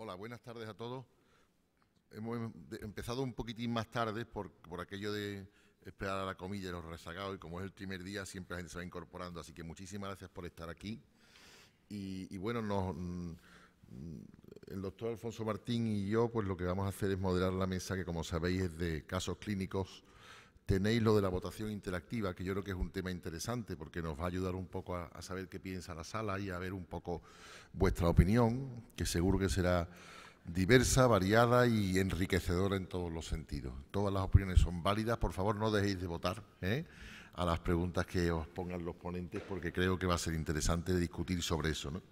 Hola, buenas tardes a todos. Hemos empezado un poquitín más tarde por aquello de esperar a la comida y los rezagados, y como es el primer día siempre la gente se va incorporando, así que muchísimas gracias por estar aquí. Y bueno, el doctor Alfonso Martín y yo pues lo que vamos a hacer es moderar la mesa, que como sabéis es de casos clínicos. Tenéis lo de la votación interactiva, que yo creo que es un tema interesante porque nos va a ayudar un poco a saber qué piensa la sala y a ver un poco vuestra opinión, que seguro que será diversa, variada y enriquecedora en todos los sentidos. Todas las opiniones son válidas. Por favor, no dejéis de votar a las preguntas que os pongan los ponentes, porque creo que va a ser interesante discutir sobre eso, ¿no?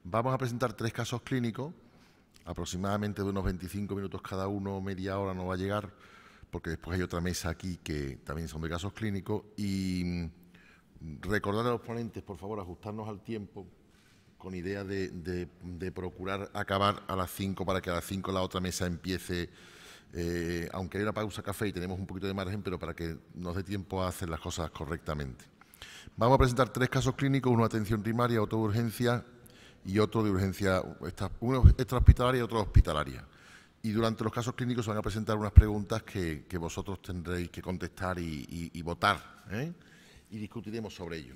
Vamos a presentar 3 casos clínicos, aproximadamente de unos 25 minutos cada uno, media hora no va a llegar, porque después hay otra mesa aquí que también son de casos clínicos. Y recordar a los ponentes, por favor, ajustarnos al tiempo, con idea de procurar acabar a las 5 para que a las 5 la otra mesa empiece, aunque hay una pausa café y tenemos un poquito de margen, pero para que nos dé tiempo a hacer las cosas correctamente. Vamos a presentar 3 casos clínicos, uno de atención primaria, otro de urgencia y otro de urgencia, uno extrahospitalaria y otro hospitalaria. Y durante los casos clínicos se van a presentar unas preguntas que vosotros tendréis que contestar y votar, y discutiremos sobre ello.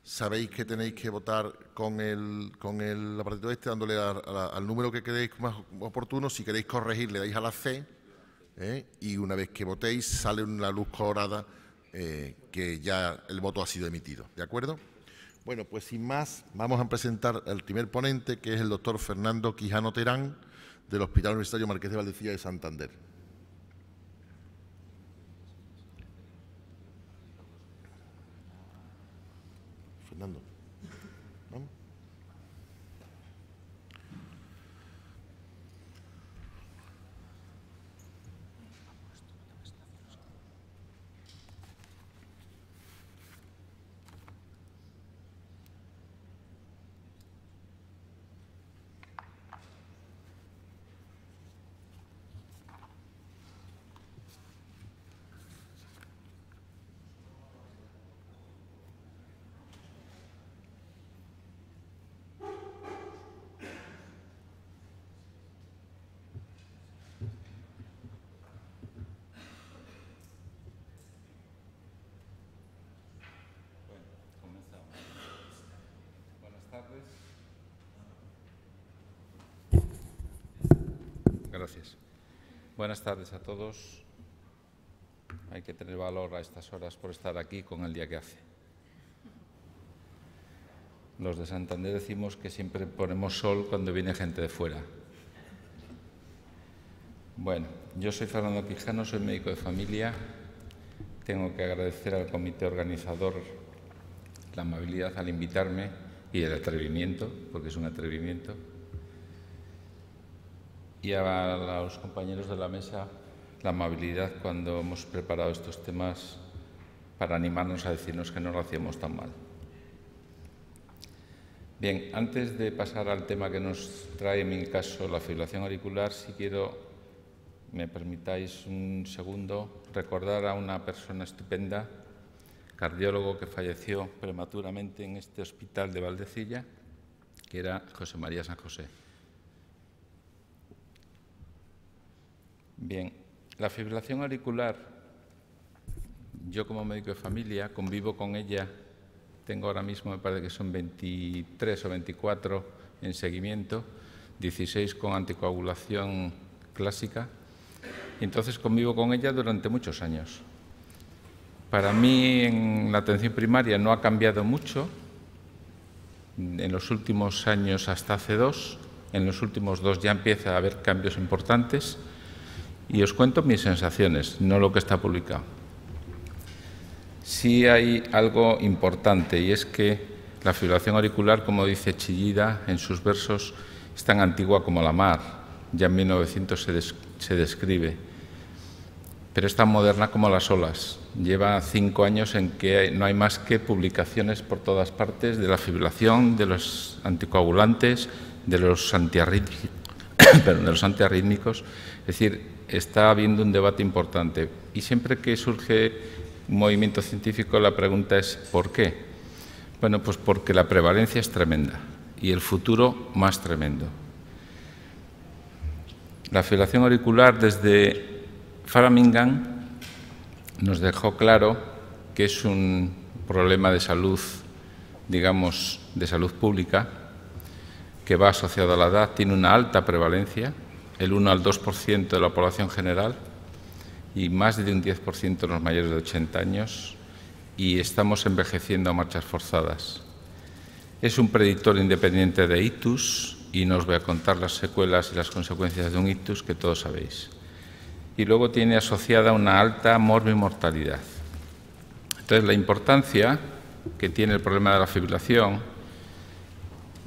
Sabéis que tenéis que votar con el aparatito dándole al número que creéis más oportuno. Si queréis corregir, le dais a la C, y una vez que votéis sale una luz colorada que ya el voto ha sido emitido. ¿De acuerdo? Bueno, pues sin más, vamos a presentar al primer ponente, que es el doctor Fernando Quijano Terán, del Hospital Universitario Marqués de Valdecilla de Santander. Fernando, ¿vamos? Gracias. Buenas tardes a todos. Hay que tener valor a estas horas por estar aquí con el día que hace. Los de Santander decimos que siempre ponemos sol cuando viene gente de fuera. Bueno, yo soy Fernando Quijano, soy médico de familia. Tengo que agradecer al comité organizador la amabilidad al invitarme y el atrevimiento, porque es un atrevimiento. Y a los compañeros de la mesa la amabilidad cuando hemos preparado estos temas para animarnos a decirnos que no lo hacíamos tan mal. Bien, antes de pasar al tema que nos trae en mi caso la fibrilación auricular, si quiero, me permitáis un segundo, recordar a una persona estupenda, cardiólogo que falleció prematuramente en este hospital de Valdecilla, que era José María San José. Bien, la fibrilación auricular, yo como médico de familia convivo con ella, tengo ahora mismo, me parece que son 23 o 24 en seguimiento, 16 con anticoagulación clásica, y entonces convivo con ella durante muchos años. Para mí en la atención primaria no ha cambiado mucho, en los últimos años hasta hace 2, en los últimos 2 ya empieza a haber cambios importantes. Y os cuento mis sensaciones, no lo que está publicado. Sí hay algo importante, y es que la fibrilación auricular, como dice Chillida en sus versos, es tan antigua como la mar. Ya en 1900 se describe. Pero es tan moderna como las olas. Lleva 5 años en que no hay más que publicaciones por todas partes de la fibrilación, de los anticoagulantes, de los antiarrítmicos. Es decir, está habiendo un debate importante. Y siempre que surge un movimiento científico, la pregunta es ¿por qué? Bueno, pues porque la prevalencia es tremenda y el futuro más tremendo. La fibrilación auricular desde Framingham nos dejó claro que es un problema de salud, digamos, de salud pública, que va asociado a la edad, tiene una alta prevalencia, el 1 al 2% de la población general y más de un 10% en los mayores de 80 años, y estamos envejeciendo a marchas forzadas. Es un predictor independiente de ictus y no os voy a contar las secuelas y las consecuencias de un ictus que todos sabéis. Y luego tiene asociada una alta morbimortalidad. Entonces, la importancia que tiene el problema de la fibrilación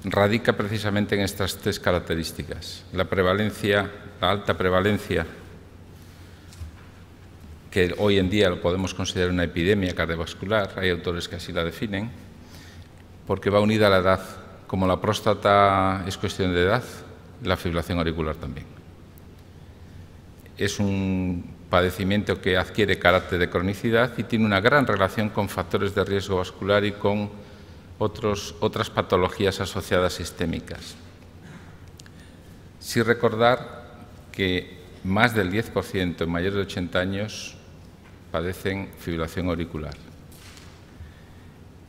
radica precisamente en estas tres características. La prevalencia, la alta prevalencia, que hoy en día lo podemos considerar una epidemia cardiovascular, hay autores que así la definen, porque va unida a la edad. Como la próstata es cuestión de edad, la fibrilación auricular también. Es un padecimiento que adquiere carácter de cronicidad y tiene una gran relación con factores de riesgo vascular y con otras patologías asociadas sistémicas. Sí recordar que más del 10% en mayores de 80 años padecen fibrilación auricular.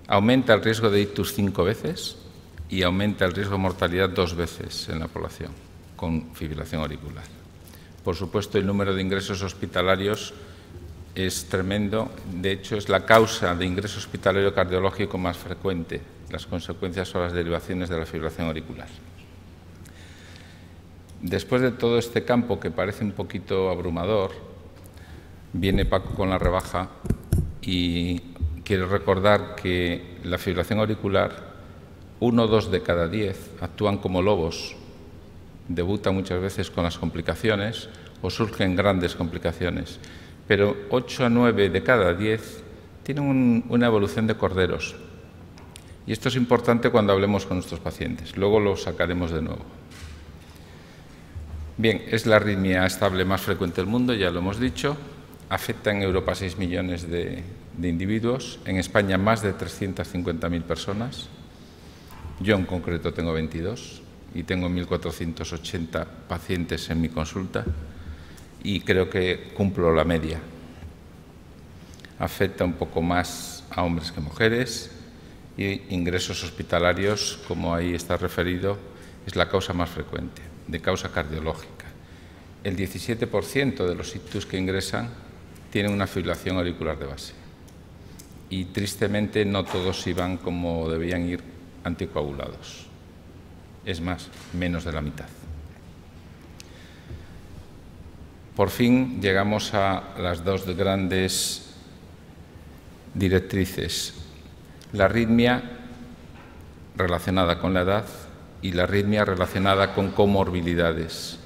Aumenta el riesgo de ictus 5 veces y aumenta el riesgo de mortalidad 2 veces en la población con fibrilación auricular. Por supuesto, el número de ingresos hospitalarios es tremendo. De hecho, es la causa de ingreso hospitalario cardiológico más frecuente. Las consecuencias son las derivaciones de la fibrilación auricular. Después de todo este campo, que parece un poquito abrumador, viene Paco con la rebaja y quiero recordar que la fibrilación auricular, 1 o 2 de cada 10 actúan como lobos. Debutan muchas veces con las complicaciones o surgen grandes complicaciones, pero 8 a 9 de cada 10 tienen una evolución de corderos. Y esto es importante cuando hablemos con nuestros pacientes. Luego lo sacaremos de nuevo. Bien, es la arritmia estable más frecuente del mundo, ya lo hemos dicho. Afecta en Europa a 6 millones de individuos, en España más de 350.000 personas. Yo en concreto tengo 22 y tengo 1.480 pacientes en mi consulta y creo que cumplo la media. Afecta un poco más a hombres que mujeres y ingresos hospitalarios, como ahí está referido, es la causa más frecuente, de causa cardiológica. El 17% de los ictus que ingresan tienen una fibrilación auricular de base y tristemente no todos iban como debían ir anticoagulados. Es más, menos de la mitad. Por fin llegamos a las dos grandes directrices. La arritmia relacionada con la edad y la arritmia relacionada con comorbilidades.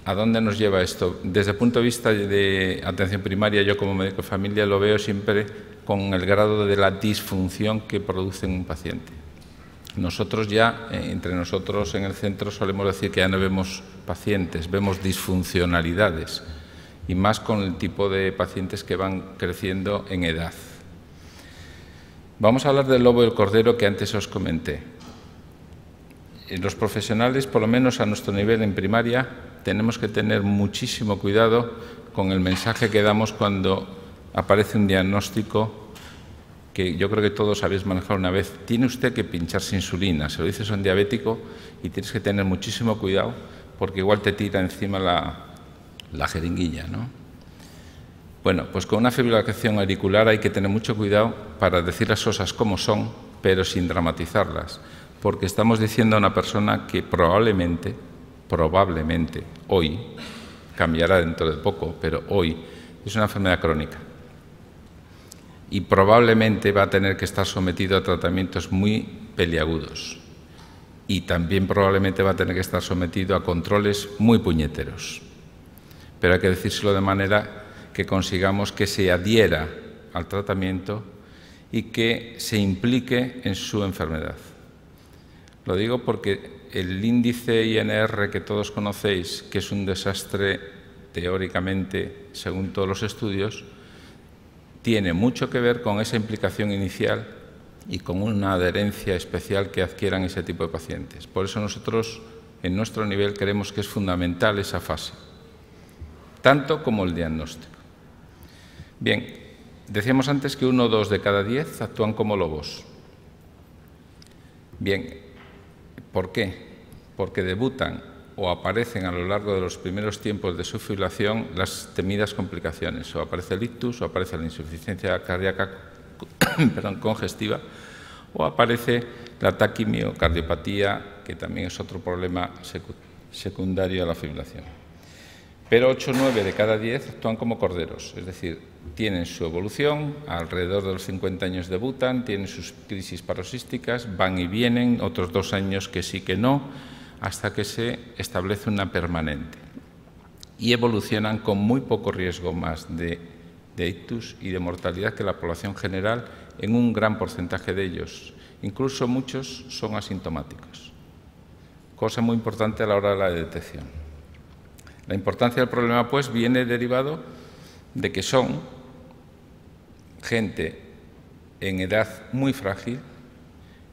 ¿A dónde nos lleva esto? Desde el punto de vista de atención primaria, yo como médico de familia lo veo siempre con el grado de la disfunción que produce en un paciente. Nosotros ya, entre nosotros en el centro, solemos decir que ya no vemos pacientes, vemos disfuncionalidades, y más con el tipo de pacientes que van creciendo en edad. Vamos a hablar del lobo y el cordero que antes os comenté. Los profesionales, por lo menos a nuestro nivel en primaria, tenemos que tener muchísimo cuidado con el mensaje que damos cuando aparece un diagnóstico que yo creo que todos habéis manejado una vez. Tiene usted que pincharse insulina, se lo dices a un diabético y tienes que tener muchísimo cuidado porque igual te tira encima la jeringuilla, ¿no? Bueno, pues con una fibrilación auricular hay que tener mucho cuidado para decir las cosas como son, pero sin dramatizarlas, porque estamos diciendo a una persona que probablemente hoy, cambiará dentro de poco, pero hoy es una enfermedad crónica y probablemente va a tener que estar sometido a tratamientos muy peliagudos y también probablemente va a tener que estar sometido a controles muy puñeteros. Pero hay que decírselo de manera que consigamos que se adhiera al tratamiento y que se implique en su enfermedad. Lo digo porque el índice INR que todos conocéis, que es un desastre teóricamente, según todos los estudios, tiene mucho que ver con esa implicación inicial y con una adherencia especial que adquieran ese tipo de pacientes. Por eso nosotros en nuestro nivel creemos que es fundamental esa fase, tanto como el diagnóstico. Bien, decíamos antes que 1 o 2 de cada 10 actúan como lobos. Bien, ¿por qué? Porque debutan o aparecen a lo largo de los primeros tiempos de su fibrilación las temidas complicaciones, o aparece el ictus, o aparece la insuficiencia cardíaca congestiva, o aparece la taquimiocardiopatía, que también es otro problema secundario a la fibrilación. Pero 8 o 9 de cada 10 actúan como corderos, es decir, tienen su evolución, alrededor de los 50 años debutan, tienen sus crisis paroxísticas, van y vienen, otros 2 años que sí que no, hasta que se establece una permanente. Y evolucionan con muy poco riesgo más de ictus y de mortalidad que la población general en un gran porcentaje de ellos. Incluso muchos son asintomáticos, cosa muy importante a la hora de la detección. La importancia del problema, pues, viene derivado de que son gente en edad muy frágil,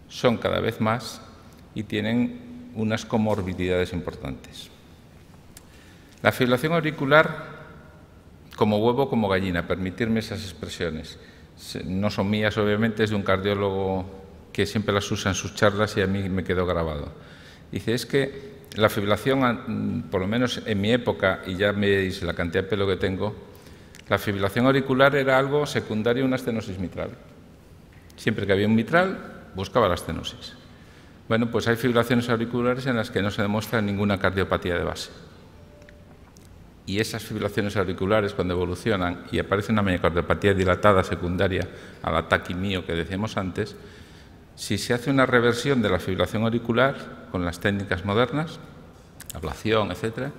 son cada vez más y tienen unas comorbilidades importantes. La fibrilación auricular, como huevo, como gallina, permitirme esas expresiones. No son mías, obviamente, es de un cardiólogo que siempre las usa en sus charlas y a mí me quedó grabado. Dice, es que la fibrilación, por lo menos en mi época, y ya veis la cantidad de pelo que tengo, la fibrilación auricular era algo secundario a una estenosis mitral. Siempre que había un mitral, buscaba la estenosis. Bueno, pues hay fibrilaciones auriculares en las que no se demuestra ninguna cardiopatía de base. Y esas fibrilaciones auriculares, cuando evolucionan y aparece una miocardiopatía dilatada secundaria a la taquimio que decíamos antes, si se hace una reversión de la fibrilación auricular con las técnicas modernas, ablación, etc.,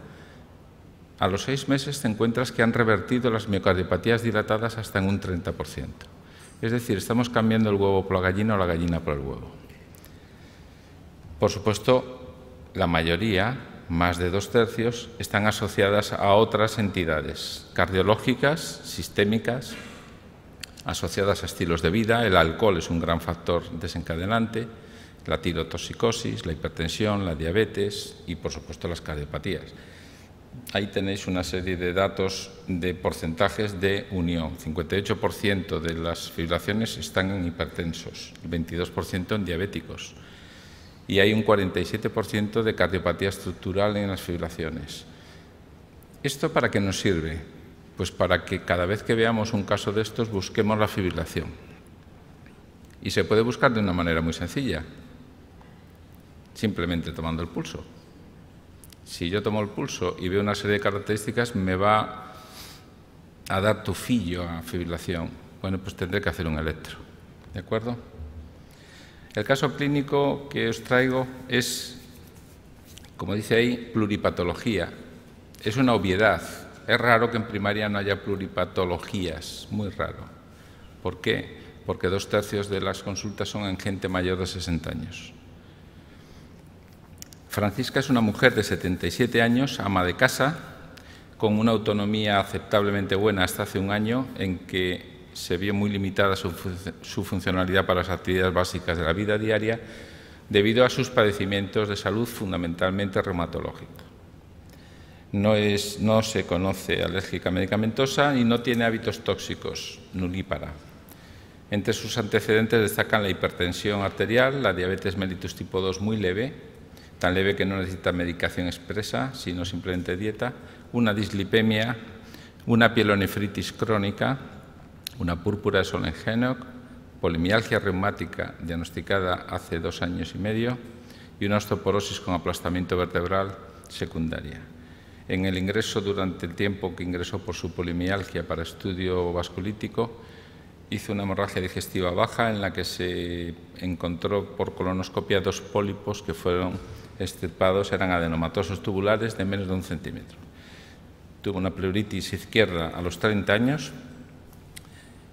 a los 6 meses te encuentras que han revertido las miocardiopatías dilatadas hasta en un 30%. Es decir, estamos cambiando el huevo por la gallina o la gallina por el huevo. Por supuesto, la mayoría, más de 2/3, están asociadas a otras entidades cardiológicas, sistémicas, asociadas a estilos de vida. El alcohol es un gran factor desencadenante, la tirotoxicosis, la hipertensión, la diabetes y, por supuesto, las cardiopatías. Ahí tenéis una serie de datos de porcentajes de unión. 58% de las fibrilaciones están en hipertensos, el 22% en diabéticos. Y hay un 47% de cardiopatía estructural en las fibrilaciones. ¿Esto para qué nos sirve? Pues para que cada vez que veamos un caso de estos busquemos la fibrilación. Y se puede buscar de una manera muy sencilla, simplemente tomando el pulso. Si yo tomo el pulso y veo una serie de características, me va a dar tufillo a fibrilación. Bueno, pues tendré que hacer un electro, ¿de acuerdo? El caso clínico que os traigo es, como dice ahí, pluripatología. Es una obviedad. Es raro que en primaria no haya pluripatologías, muy raro. ¿Por qué? Porque 2/3 de las consultas son en gente mayor de 60 años. Francisca es una mujer de 77 años, ama de casa, con una autonomía aceptablemente buena hasta hace un año, en que se vio muy limitada su funcionalidad para las actividades básicas de la vida diaria, debido a sus padecimientos de salud fundamentalmente reumatológicos. No se conoce alérgica medicamentosa y no tiene hábitos tóxicos, nulípara. Entre sus antecedentes destacan la hipertensión arterial, la diabetes mellitus tipo 2 muy leve, tan leve que no necesita medicación expresa, sino simplemente dieta, una dislipemia, una pielonefritis crónica, una púrpura de Solnit-Henoch, polimialgia reumática diagnosticada hace 2 años y medio y una osteoporosis con aplastamiento vertebral secundaria. En el ingreso, durante el tiempo que ingresó por su polimialgia para estudio vasculítico, hizo una hemorragia digestiva baja en la que se encontró por colonoscopia 2 pólipos que fueron extirpados, eran adenomatosos tubulares de menos de 1 centímetro. Tuvo una pleuritis izquierda a los 30 años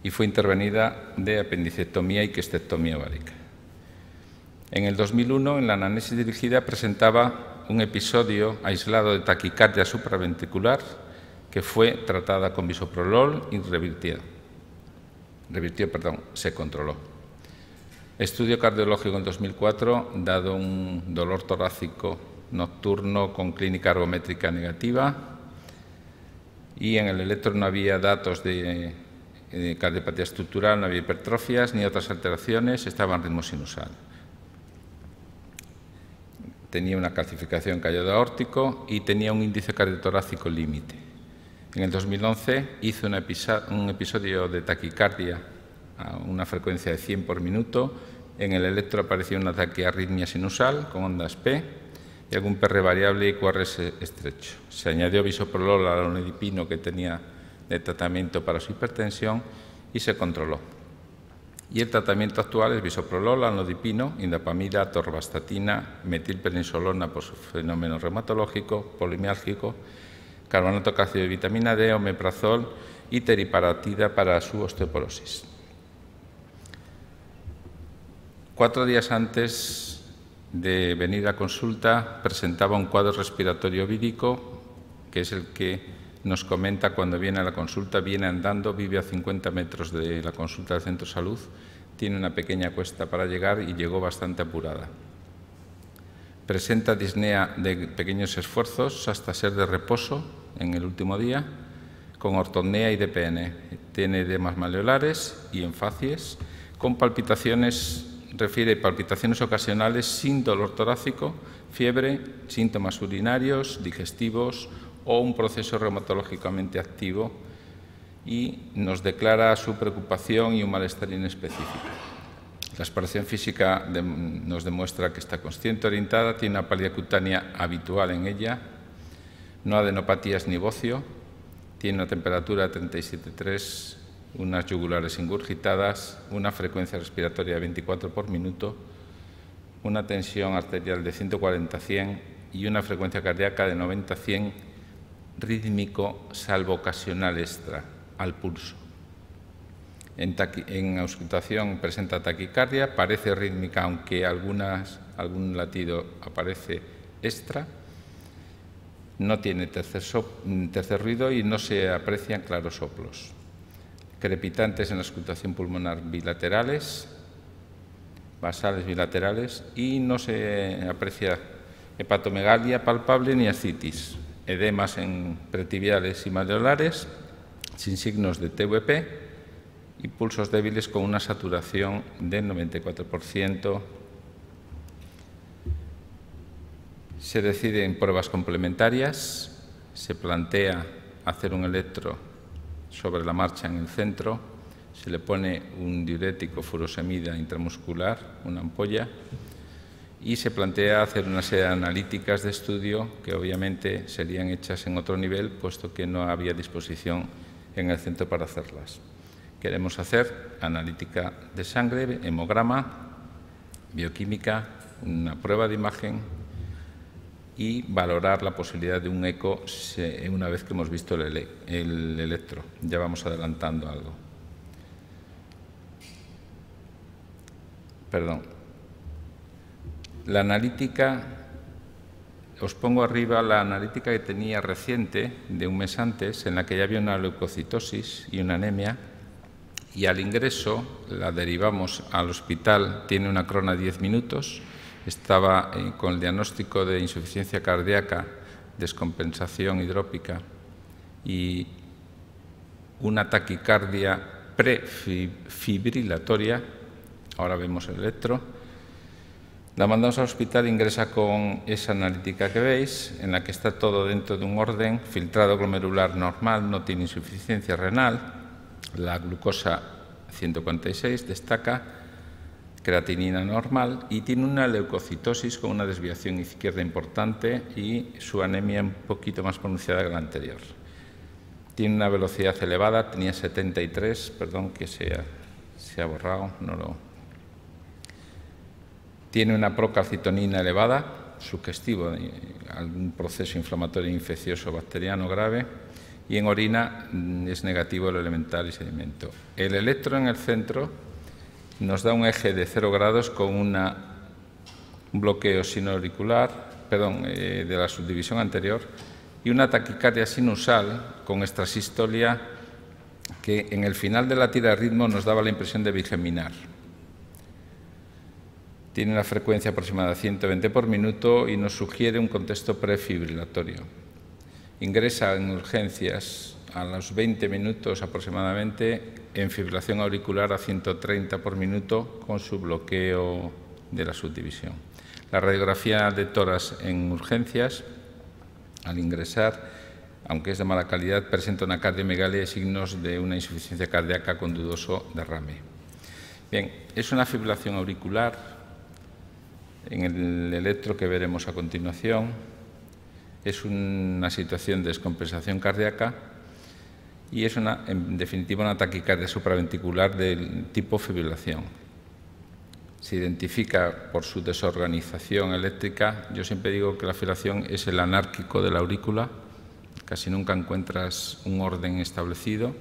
y fue intervenida de apendicectomía y quistectomía ovárica. En el 2001, en la anamnesis dirigida, presentaba un episodio aislado de taquicardia supraventricular que fue tratada con bisoprolol y se controló. Estudio cardiológico en 2004, dado un dolor torácico nocturno con clínica ergométrica negativa, y en el electro no había datos de cardiopatía estructural, no había hipertrofias ni otras alteraciones, estaba en ritmo sinusal. Tenía una calcificación callado aórtico y tenía un índice cardiotorácico límite. En el 2011 hizo un episodio de taquicardia a una frecuencia de 100 por minuto. En el electro apareció una taquiarritmia sinusal con ondas P y algún PR variable y QRS estrecho. Se añadió bisoprolol al onidipino que tenía de tratamiento para su hipertensión y se controló. Y el tratamiento actual es bisoprolol, anodipino, indapamida, atorvastatina, metilprednisolona por su fenómeno reumatológico, polimiálgico, carbonato cálcico de vitamina D, omeprazol y teriparatida para su osteoporosis. 4 días antes de venir a consulta presentaba un cuadro respiratorio vírico, que es el que nos comenta cuando viene a la consulta, viene andando, vive a 50 metros de la consulta del centro de salud, tiene una pequeña cuesta para llegar y llegó bastante apurada. Presenta disnea de pequeños esfuerzos hasta ser de reposo en el último día, con ortopnea y DPN. Tiene edemas maleolares y enfacies, con palpitaciones. Refiere palpitaciones ocasionales sin dolor torácico, fiebre, síntomas urinarios, digestivos o un proceso reumatológicamente activo, y nos declara su preocupación y un malestar inespecífico. La exploración física nos demuestra que está consciente, orientada, tiene una pálida cutánea habitual en ella, no adenopatías ni bocio, tiene una temperatura de 37,3, unas yugulares ingurgitadas, una frecuencia respiratoria de 24 por minuto, una tensión arterial de 140/100 y una frecuencia cardíaca de 90/100, rítmico salvo ocasional extra al pulso. En auscultación presenta taquicardia, parece rítmica aunque algún latido aparece extra, no tiene tercer ruido y no se aprecian claros soplos. Crepitantes en la auscultación pulmonar bilaterales, basales bilaterales, y no se aprecia hepatomegalia palpable ni ascitis. Edemas en pretibiales y maleolares, sin signos de TVP, y pulsos débiles con una saturación del 94%. Se deciden pruebas complementarias, se plantea hacer un electro sobre la marcha en el centro, se le pone un diurético furosemida intramuscular, una ampolla, y se plantea hacer una serie de analíticas de estudio que obviamente serían hechas en otro nivel, puesto que no había disposición en el centro para hacerlas. Queremos hacer analítica de sangre, hemograma, bioquímica, una prueba de imagen y valorar la posibilidad de un eco una vez que hemos visto el electro. Ya vamos adelantando algo. Perdón. La analítica, os pongo arriba la analítica que tenía reciente, de un mes antes, en la que ya había una leucocitosis y una anemia, y al ingreso la derivamos al hospital, tiene una crona de 10 minutos, estaba con el diagnóstico de insuficiencia cardíaca, descompensación hidrópica y una taquicardia prefibrilatoria. Ahora vemos el electro. La mandamos al hospital, ingresa con esa analítica que veis, en la que está todo dentro de un orden, filtrado glomerular normal, no tiene insuficiencia renal, la glucosa 146 destaca, creatinina normal y tiene una leucocitosis con una desviación izquierda importante y su anemia un poquito más pronunciada que la anterior. Tiene una velocidad elevada, tenía 73, perdón que se ha borrado, no lo... Tiene una procalcitonina elevada, sugestivo de algún proceso inflamatorio infeccioso bacteriano grave, y en orina es negativo el elemental y sedimento. El electro en el centro nos da un eje de 0 grados con un bloqueo de la subdivisión anterior y una taquicardia sinusal con extrasistolia que en el final de la tira de ritmo nos daba la impresión de bigeminar. Tiene una frecuencia aproximada de 120 por minuto y nos sugiere un contexto prefibrilatorio. Ingresa en urgencias a los 20 minutos aproximadamente en fibrilación auricular a 130 por minuto con su bloqueo de la subdivisión. La radiografía de tórax en urgencias, al ingresar, aunque es de mala calidad, presenta una cardiomegalia y signos de una insuficiencia cardíaca con dudoso derrame. Bien, es una fibrilación auricular en el electro que veremos a continuación. Es una situación de descompensación cardíaca y es, en definitiva, una taquicardia supraventricular del tipo fibrilación. Se identifica por su desorganización eléctrica. Yo siempre digo que la fibrilación es el anárquico de la aurícula. Casi nunca encuentras un orden establecido.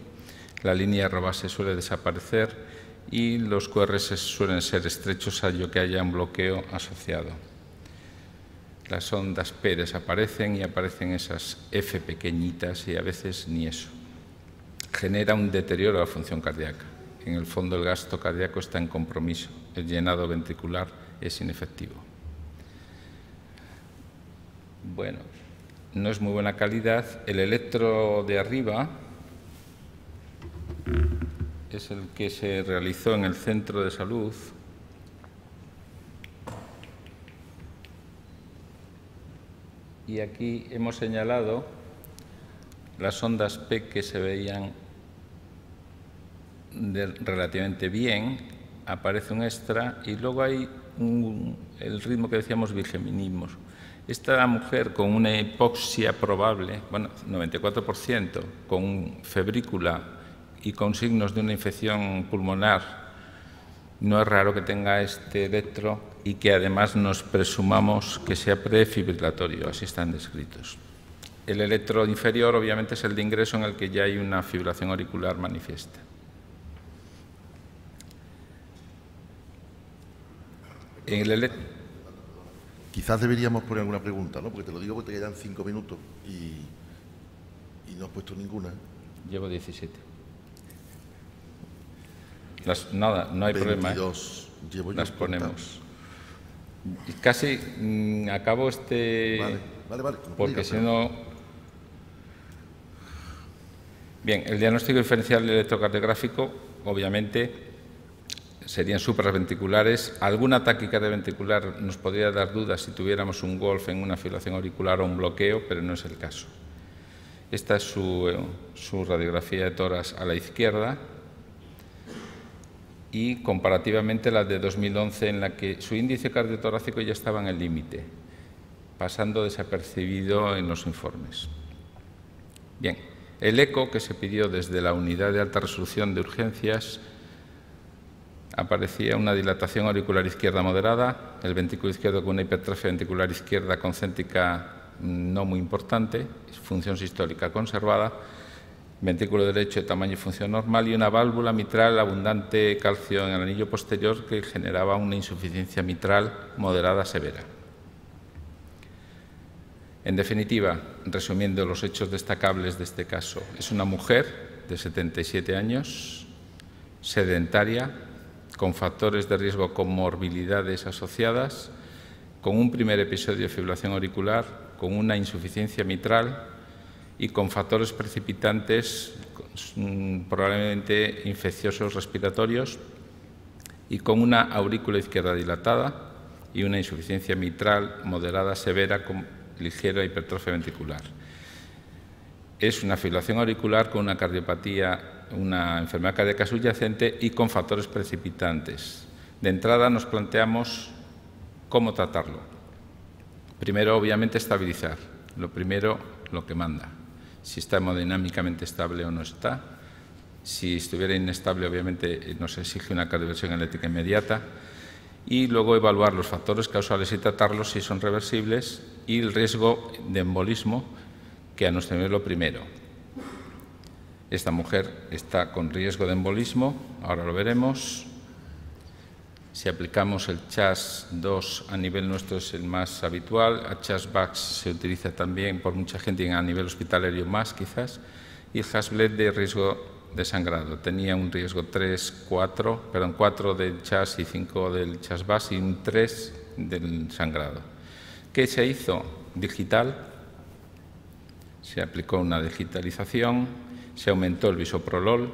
La línea R base suele desaparecer y los QRS suelen ser estrechos a lo que haya un bloqueo asociado. Las ondas P desaparecen y aparecen esas F pequeñitas y a veces ni eso. Genera un deterioro de la función cardíaca. En el fondo el gasto cardíaco está en compromiso. El llenado ventricular es inefectivo. Bueno, no es muy buena calidad. El electro de arriba es el que se realizó en el centro de salud. Y aquí hemos señalado las ondas P que se veían relativamente bien. Aparece un extra y luego hay el ritmo que decíamos bigeminismos. Esta mujer con una hipoxia probable, bueno, 94%, con febrícula y con signos de una infección pulmonar, no es raro que tenga este electro y que además nos presumamos que sea prefibrilatorio, así están descritos. El electro inferior obviamente es el de ingreso en el que ya hay una fibrilación auricular manifiesta. Quizás deberíamos poner alguna pregunta, ¿no? Porque te lo digo porque te quedan 5 minutos y no has puesto ninguna. Llevo 17. Nada, no hay 22 problema. Llevo yo. Las ponemos. Casi acabo este... Vale. Porque si no... Bien, el diagnóstico diferencial electrocardiográfico, obviamente, serían supraventriculares. Alguna taquicardia ventricular nos podría dar dudas si tuviéramos un Wolf en una fibrilación auricular o un bloqueo, pero no es el caso. Esta es su radiografía de tórax a la izquierda y comparativamente la de 2011, en la que su índice cardiotorácico ya estaba en el límite, pasando desapercibido en los informes. Bien, el eco que se pidió desde la unidad de alta resolución de urgencias aparecía una dilatación auricular izquierda moderada, el ventrículo izquierdo con una hipertrofia ventricular izquierda concéntrica no muy importante, función sistólica conservada, ventrículo derecho de tamaño y función normal y una válvula mitral abundante calcio en el anillo posterior que generaba una insuficiencia mitral moderada severa. En definitiva, resumiendo los hechos destacables de este caso, es una mujer de 77 años, sedentaria, con factores de riesgo con morbilidades asociadas, con un primer episodio de fibrilación auricular, con una insuficiencia mitral y con factores precipitantes probablemente infecciosos respiratorios y con una aurícula izquierda dilatada y una insuficiencia mitral moderada severa con ligera hipertrofia ventricular. Es una fibrilación auricular con una cardiopatía, una enfermedad cardíaca subyacente y con factores precipitantes. De entrada nos planteamos cómo tratarlo. Primero, obviamente, estabilizar. Lo primero, lo que manda. Si está hemodinámicamente estable o no está. Si estuviera inestable, obviamente, nos exige una cardioversión eléctrica inmediata. Y luego evaluar los factores causales y tratarlos si son reversibles y el riesgo de embolismo, que a nuestro nivel es lo primero. Esta mujer está con riesgo de embolismo, ahora lo veremos. Si aplicamos el CHAS-2 a nivel nuestro es el más habitual, el CHAS-BAX se utiliza también por mucha gente y a nivel hospitalario más quizás, y el HAS-BLED de riesgo de sangrado. Tenía un riesgo 4 del CHAS y 5 del CHAS-VAS y un 3 del sangrado. ¿Qué se hizo? Digital. Se aplicó una digitalización, se aumentó el bisoprolol,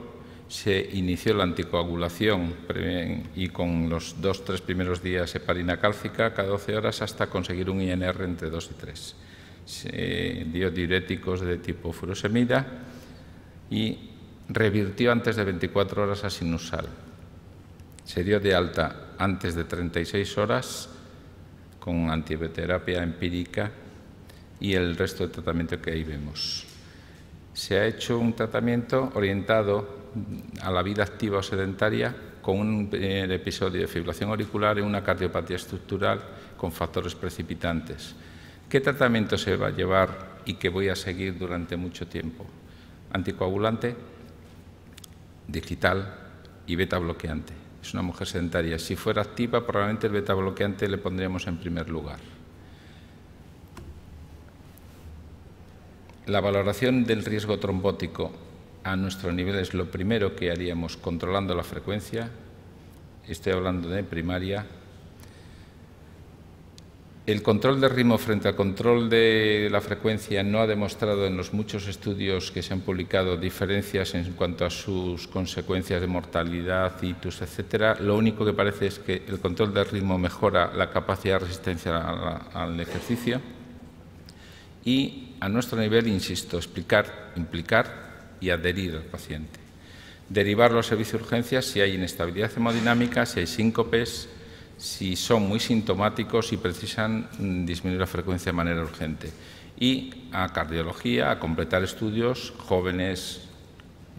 se inició la anticoagulación y con los 2-3 primeros días heparina cálcica cada 12 horas hasta conseguir un INR entre 2 y 3. Se dio diuréticos de tipo furosemida y revirtió antes de 24 horas a sinusal. Se dio de alta antes de 36 horas con antibioterapia empírica y el resto de tratamiento que ahí vemos. Se ha hecho un tratamiento orientado a la vida activa o sedentaria con un episodio de fibrilación auricular y una cardiopatía estructural con factores precipitantes. ¿Qué tratamiento se va a llevar y que voy a seguir durante mucho tiempo? Anticoagulante, digital y beta bloqueante. Es una mujer sedentaria. Si fuera activa, probablemente el beta bloqueante le pondríamos en primer lugar. La valoración del riesgo trombótico a nuestro nivel es lo primero que haríamos controlando la frecuencia. Estoy hablando de primaria. El control de ritmo frente al control de la frecuencia no ha demostrado en los muchos estudios que se han publicado diferencias en cuanto a sus consecuencias de mortalidad, ictus, etc. Lo único que parece es que el control de ritmo mejora la capacidad de resistencia al ejercicio. Y a nuestro nivel, insisto, explicar, implicar y adherir al paciente. Derivarlo al servicio de urgencias si hay inestabilidad hemodinámica, si hay síncopes, si son muy sintomáticos y precisan disminuir la frecuencia de manera urgente. Y a cardiología, a completar estudios, jóvenes,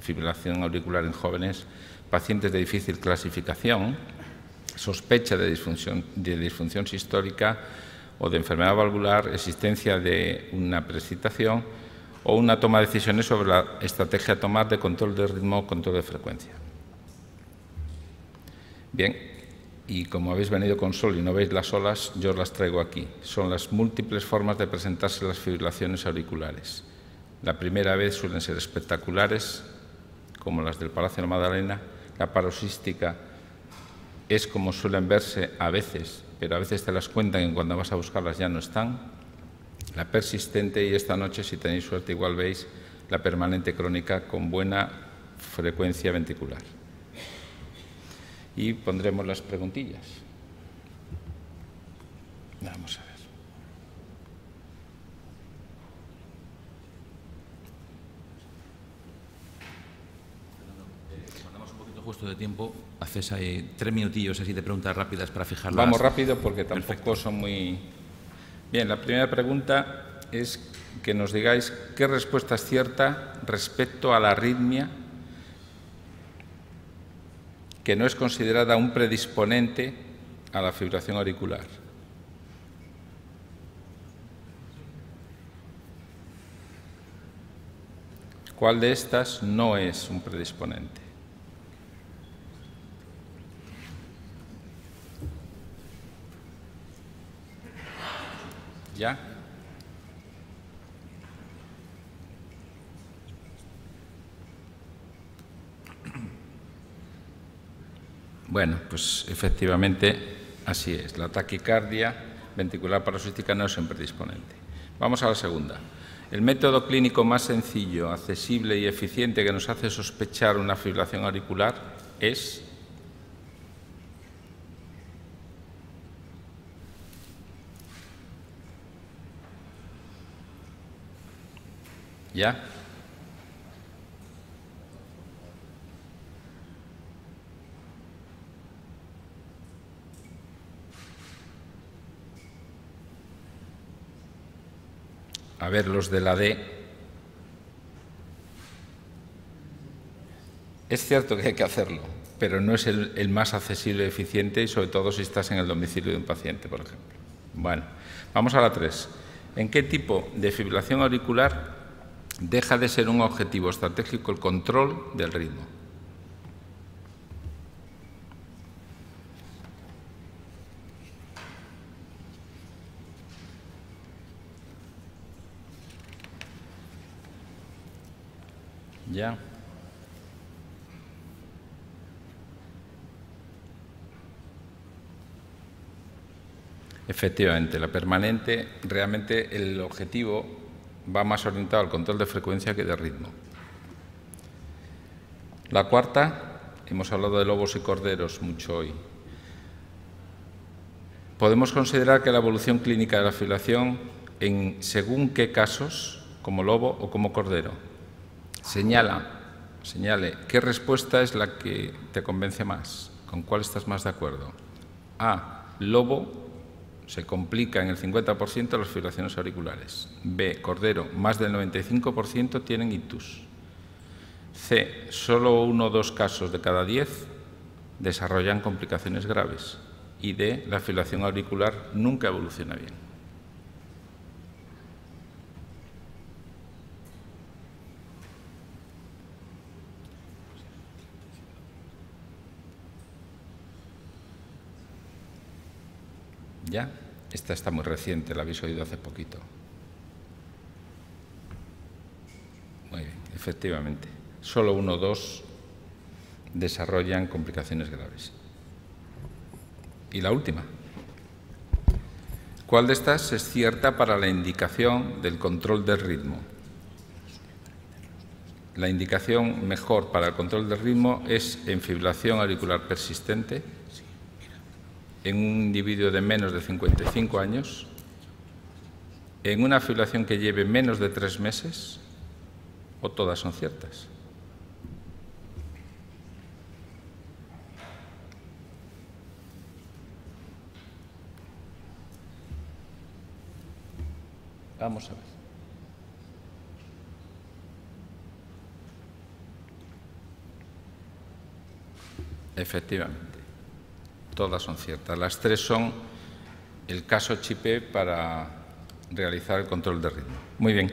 fibrilación auricular en jóvenes, pacientes de difícil clasificación, sospecha de disfunción sistólica o de enfermedad valvular, existencia de una precipitación o una toma de decisiones sobre la estrategia a tomar de control de ritmo o control de frecuencia. Bien, y como habéis venido con sol y no veis las olas, yo os las traigo aquí. Son las múltiples formas de presentarse las fibrilaciones auriculares. La primera vez suelen ser espectaculares, como las del Palacio de la Magdalena. La paroxística es como suelen verse a veces, pero a veces te las cuentan y cuando vas a buscarlas ya no están. La persistente y esta noche, si tenéis suerte, igual veis la permanente crónica con buena frecuencia ventricular. Y pondremos las preguntillas. Vamos a ver. Mandamos un poquito justo de tiempo. Haces ahí 3 minutillos así de preguntas rápidas para fijarlas. Vamos rápido porque tampoco son muy... Bien, la primera pregunta es que nos digáis qué respuesta es cierta respecto a la arritmia que no es considerada un predisponente a la fibrilación auricular. ¿Cuál de estas no es un predisponente? ¿Ya? Bueno, pues efectivamente así es. La taquicardia ventricular paroxística no es un predisponente. Vamos a la segunda. El método clínico más sencillo, accesible y eficiente que nos hace sospechar una fibrilación auricular es... ¿Ya? A ver, los de la D. Es cierto que hay que hacerlo, pero no es el más accesible y eficiente, y sobre todo si estás en el domicilio de un paciente, por ejemplo. Bueno, vamos a la 3. ¿En qué tipo de fibrilación auricular deja de ser un objetivo estratégico el control del ritmo? ¿Ya? Efectivamente, la permanente, realmente el objetivo va más orientado al control de frecuencia que de ritmo. La cuarta, hemos hablado de lobos y corderos mucho hoy. Podemos considerar que la evolución clínica de la fibrilación, en según qué casos, como lobo o como cordero, señale qué respuesta es la que te convence más, con cuál estás más de acuerdo. A, lobo, se complica en el 50% las fibrilaciones auriculares. B, cordero, más del 95% tienen ictus. C, solo 1 o 2 casos de cada 10 desarrollan complicaciones graves. Y D, la fibrilación auricular nunca evoluciona bien. ¿Ya? Esta está muy reciente, la habéis oído hace poquito. Muy bien, efectivamente. Solo 1 o 2 desarrollan complicaciones graves. Y la última. ¿Cuál de estas es cierta para la indicación del control del ritmo? La indicación mejor para el control del ritmo es en fibrilación auricular persistente, en un individuo de menos de 55 años, en una fibrilación que lleve menos de 3 meses, o todas son ciertas. Vamos a ver. Efectivamente, todas son ciertas. Las 3 son el caso Chipé para realizar el control de ritmo. Muy bien,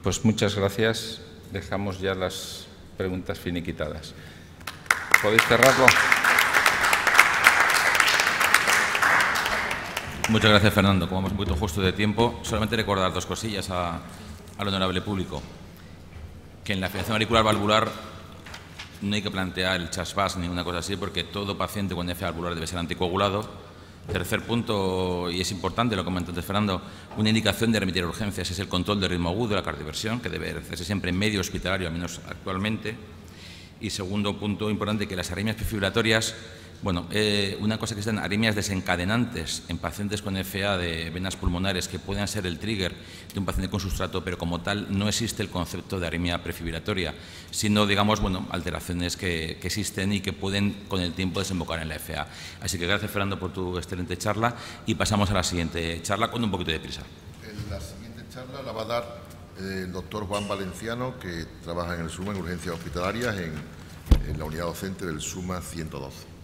pues muchas gracias. Dejamos ya las preguntas finiquitadas. ¿Podéis cerrarlo? Muchas gracias, Fernando. Como vamos un poquito justo de tiempo, solamente recordar 2 cosillas al honorable público. Que en la fibrilación auricular valvular no hay que plantear el chasbás ni una cosa así, porque todo paciente con FA valvular debe ser anticoagulado. Tercer punto, y es importante, lo comentó antes Fernando, una indicación de remitir a urgencias es el control del ritmo agudo de la cardioversión, que debe hacerse siempre en medio hospitalario, al menos actualmente. Y segundo punto importante, que las arritmias prefibrilatorias, bueno, una cosa que están arritmias desencadenantes en pacientes con FA de venas pulmonares que puedan ser el trigger de un paciente con sustrato, pero como tal no existe el concepto de arritmia prefibrilatoria, sino, digamos, bueno, alteraciones que existen y que pueden con el tiempo desembocar en la FA. Así que gracias, Fernando, por tu excelente charla y pasamos a la siguiente charla con un poquito de prisa. La siguiente charla la va a dar el doctor Juan Valenciano, que trabaja en el SUMA en urgencias hospitalarias en la unidad docente del SUMA 112.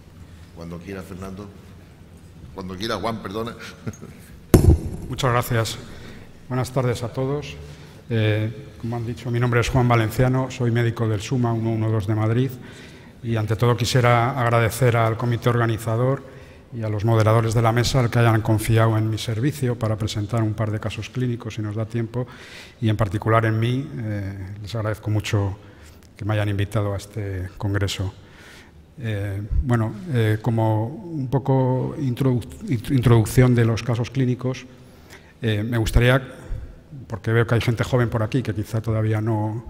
Cuando quiera, Fernando. Cuando quiera, Juan, perdona. Muchas gracias. Buenas tardes a todos. Como han dicho, mi nombre es Juan Valenciano, soy médico del SUMA 112 de Madrid y ante todo quisiera agradecer al comité organizador y a los moderadores de la mesa el que hayan confiado en mi servicio para presentar un par de casos clínicos, si nos da tiempo, y en particular en mí. Les agradezco mucho que me hayan invitado a este congreso. Como un poco introducción de los casos clínicos, me gustaría, porque veo que hay gente joven por aquí que quizá todavía no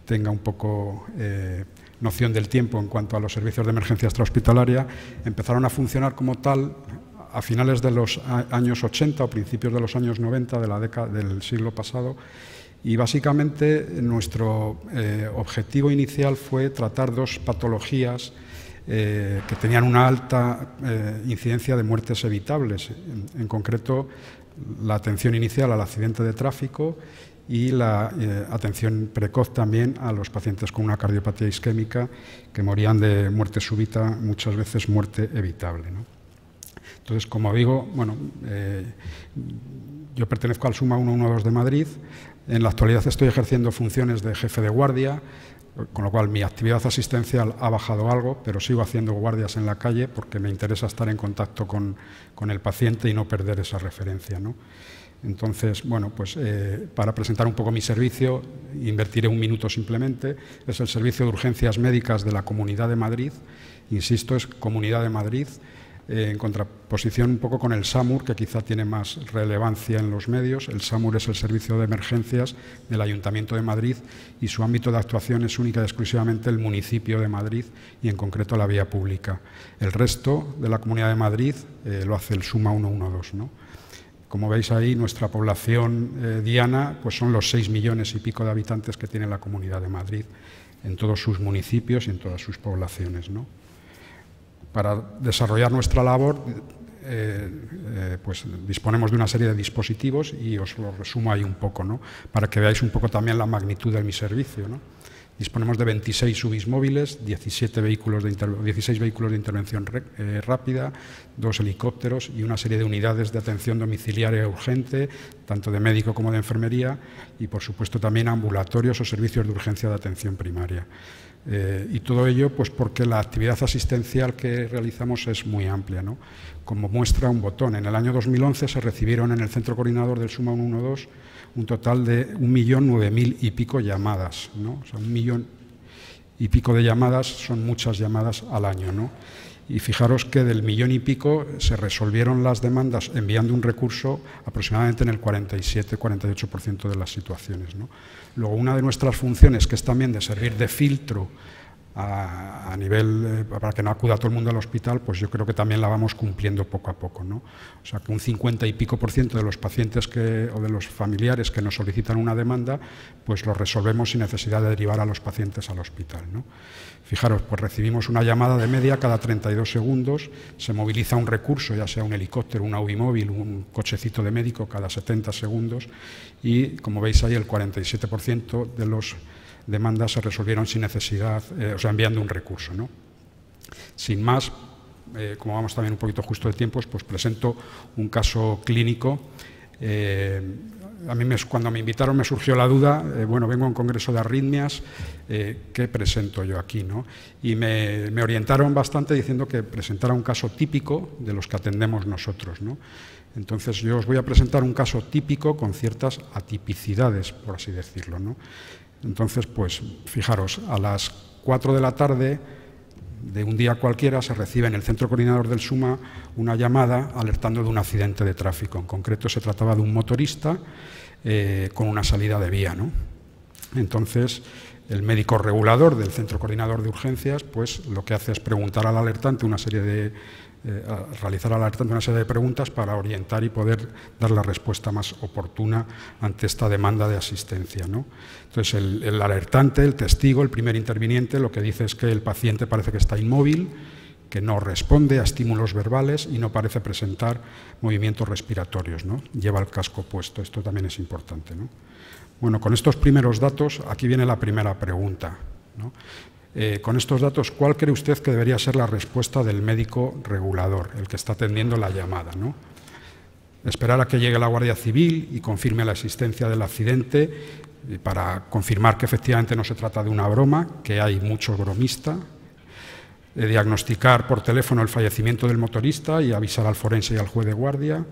tenga un poco noción del tiempo en cuanto a los servicios de emergencia extrahospitalaria, empezaron a funcionar como tal a finales de los años 80 o principios de los años 90 de la década del siglo pasado. Y básicamente nuestro objetivo inicial fue tratar 2 patologías que tenían una alta incidencia de muertes evitables, en concreto la atención inicial al accidente de tráfico y la atención precoz también a los pacientes con una cardiopatía isquémica que morían de muerte súbita, muchas veces muerte evitable, ¿no? Entonces, como digo, yo pertenezco al SUMA 112 de Madrid. En la actualidad estoy ejerciendo funciones de jefe de guardia, con lo cual mi actividad asistencial ha bajado algo, pero sigo haciendo guardias en la calle porque me interesa estar en contacto con el paciente y no perder esa referencia, ¿no? Entonces, para presentar un poco mi servicio, invertiré 1 minuto simplemente. Es el Servicio de Urgencias Médicas de la Comunidad de Madrid. Insisto, es Comunidad de Madrid. en contraposición un poco con el SAMUR, que quizá tiene más relevancia en los medios. El SAMUR es el Servicio de Emergencias del Ayuntamiento de Madrid y su ámbito de actuación es única y exclusivamente el municipio de Madrid y en concreto la vía pública. El resto de la Comunidad de Madrid lo hace el SUMA 112, ¿no? Como veis ahí, nuestra población diana pues son los 6 millones y pico de habitantes que tiene la Comunidad de Madrid en todos sus municipios y en todas sus poblaciones, ¿no? Para desarrollar nuestra labor, pues disponemos de una serie de dispositivos y os lo resumo ahí un poco, ¿no? Para que veáis un poco también la magnitud de mi servicio, ¿no? Disponemos de 26 subis móviles, 16 vehículos de intervención rápida, 2 helicópteros y una serie de unidades de atención domiciliaria urgente, tanto de médico como de enfermería, y por supuesto también ambulatorios o servicios de urgencia de atención primaria. Y todo ello pues porque la actividad asistencial que realizamos es muy amplia, ¿no? Como muestra un botón, en el año 2011 se recibieron en el Centro Coordinador del SUMA 112 un total de 1.009.000 y pico llamadas, ¿no? O sea, 1 millón y pico de llamadas son muchas llamadas al año, ¿no? Y fijaros que del 1 millón y pico se resolvieron las demandas enviando un recurso aproximadamente en el 47-48% de las situaciones, ¿no? Luego, una de nuestras funciones, que es también de servir de filtro a nivel, para que no acuda todo el mundo al hospital, pues yo creo que también la vamos cumpliendo poco a poco, ¿no? O sea, que un 50 y pico % de los pacientes o de los familiares que nos solicitan una demanda, pues lo resolvemos sin necesidad de derivar a los pacientes al hospital, ¿no? Fijaros, pues recibimos una llamada de media cada 32 segundos, se moviliza un recurso, ya sea un helicóptero, una UBI móvil, un cochecito de médico cada 70 segundos y, como veis ahí, el 47% de los demandas se resolvieron sin necesidad, o sea, enviando un recurso, ¿no? Sin más, como vamos también un poquito justo de tiempos, pues presento un caso clínico. A mí cuando me invitaron me surgió la duda, bueno, vengo a un congreso de arritmias, ¿qué presento yo aquí, no? Y me orientaron bastante diciendo que presentara un caso típico de los que atendemos nosotros, ¿no? Entonces yo os voy a presentar un caso típico con ciertas atipicidades, por así decirlo, ¿no? Entonces, pues fijaros, a las 4 de la tarde de un día cualquiera se recibe en el Centro Coordinador del SUMA una llamada alertando de un accidente de tráfico. En concreto se trataba de un motorista con una salida de vía, ¿no? Entonces, el médico regulador del Centro Coordinador de Urgencias, pues lo que hace es preguntar al alertante realizar al alertante una serie de preguntas para orientar y poder dar la respuesta más oportuna ante esta demanda de asistencia, ¿no? Entonces, el alertante, el testigo, el primer interviniente, lo que dice es que el paciente parece que está inmóvil, que no responde a estímulos verbales y no parece presentar movimientos respiratorios, ¿no? Lleva el casco puesto, esto también es importante, ¿no? Bueno, con estos primeros datos, aquí viene la primera pregunta, ¿no? Con estos datos, ¿cuál cree usted que debería ser la respuesta del médico regulador, el que está atendiendo la llamada, ¿no? Esperar a que llegue la Guardia Civil y confirme la existencia del accidente para confirmar que efectivamente no se trata de una broma, que hay mucho bromista, diagnosticar por teléfono el fallecimiento del motorista y avisar al forense y al juez de guardia,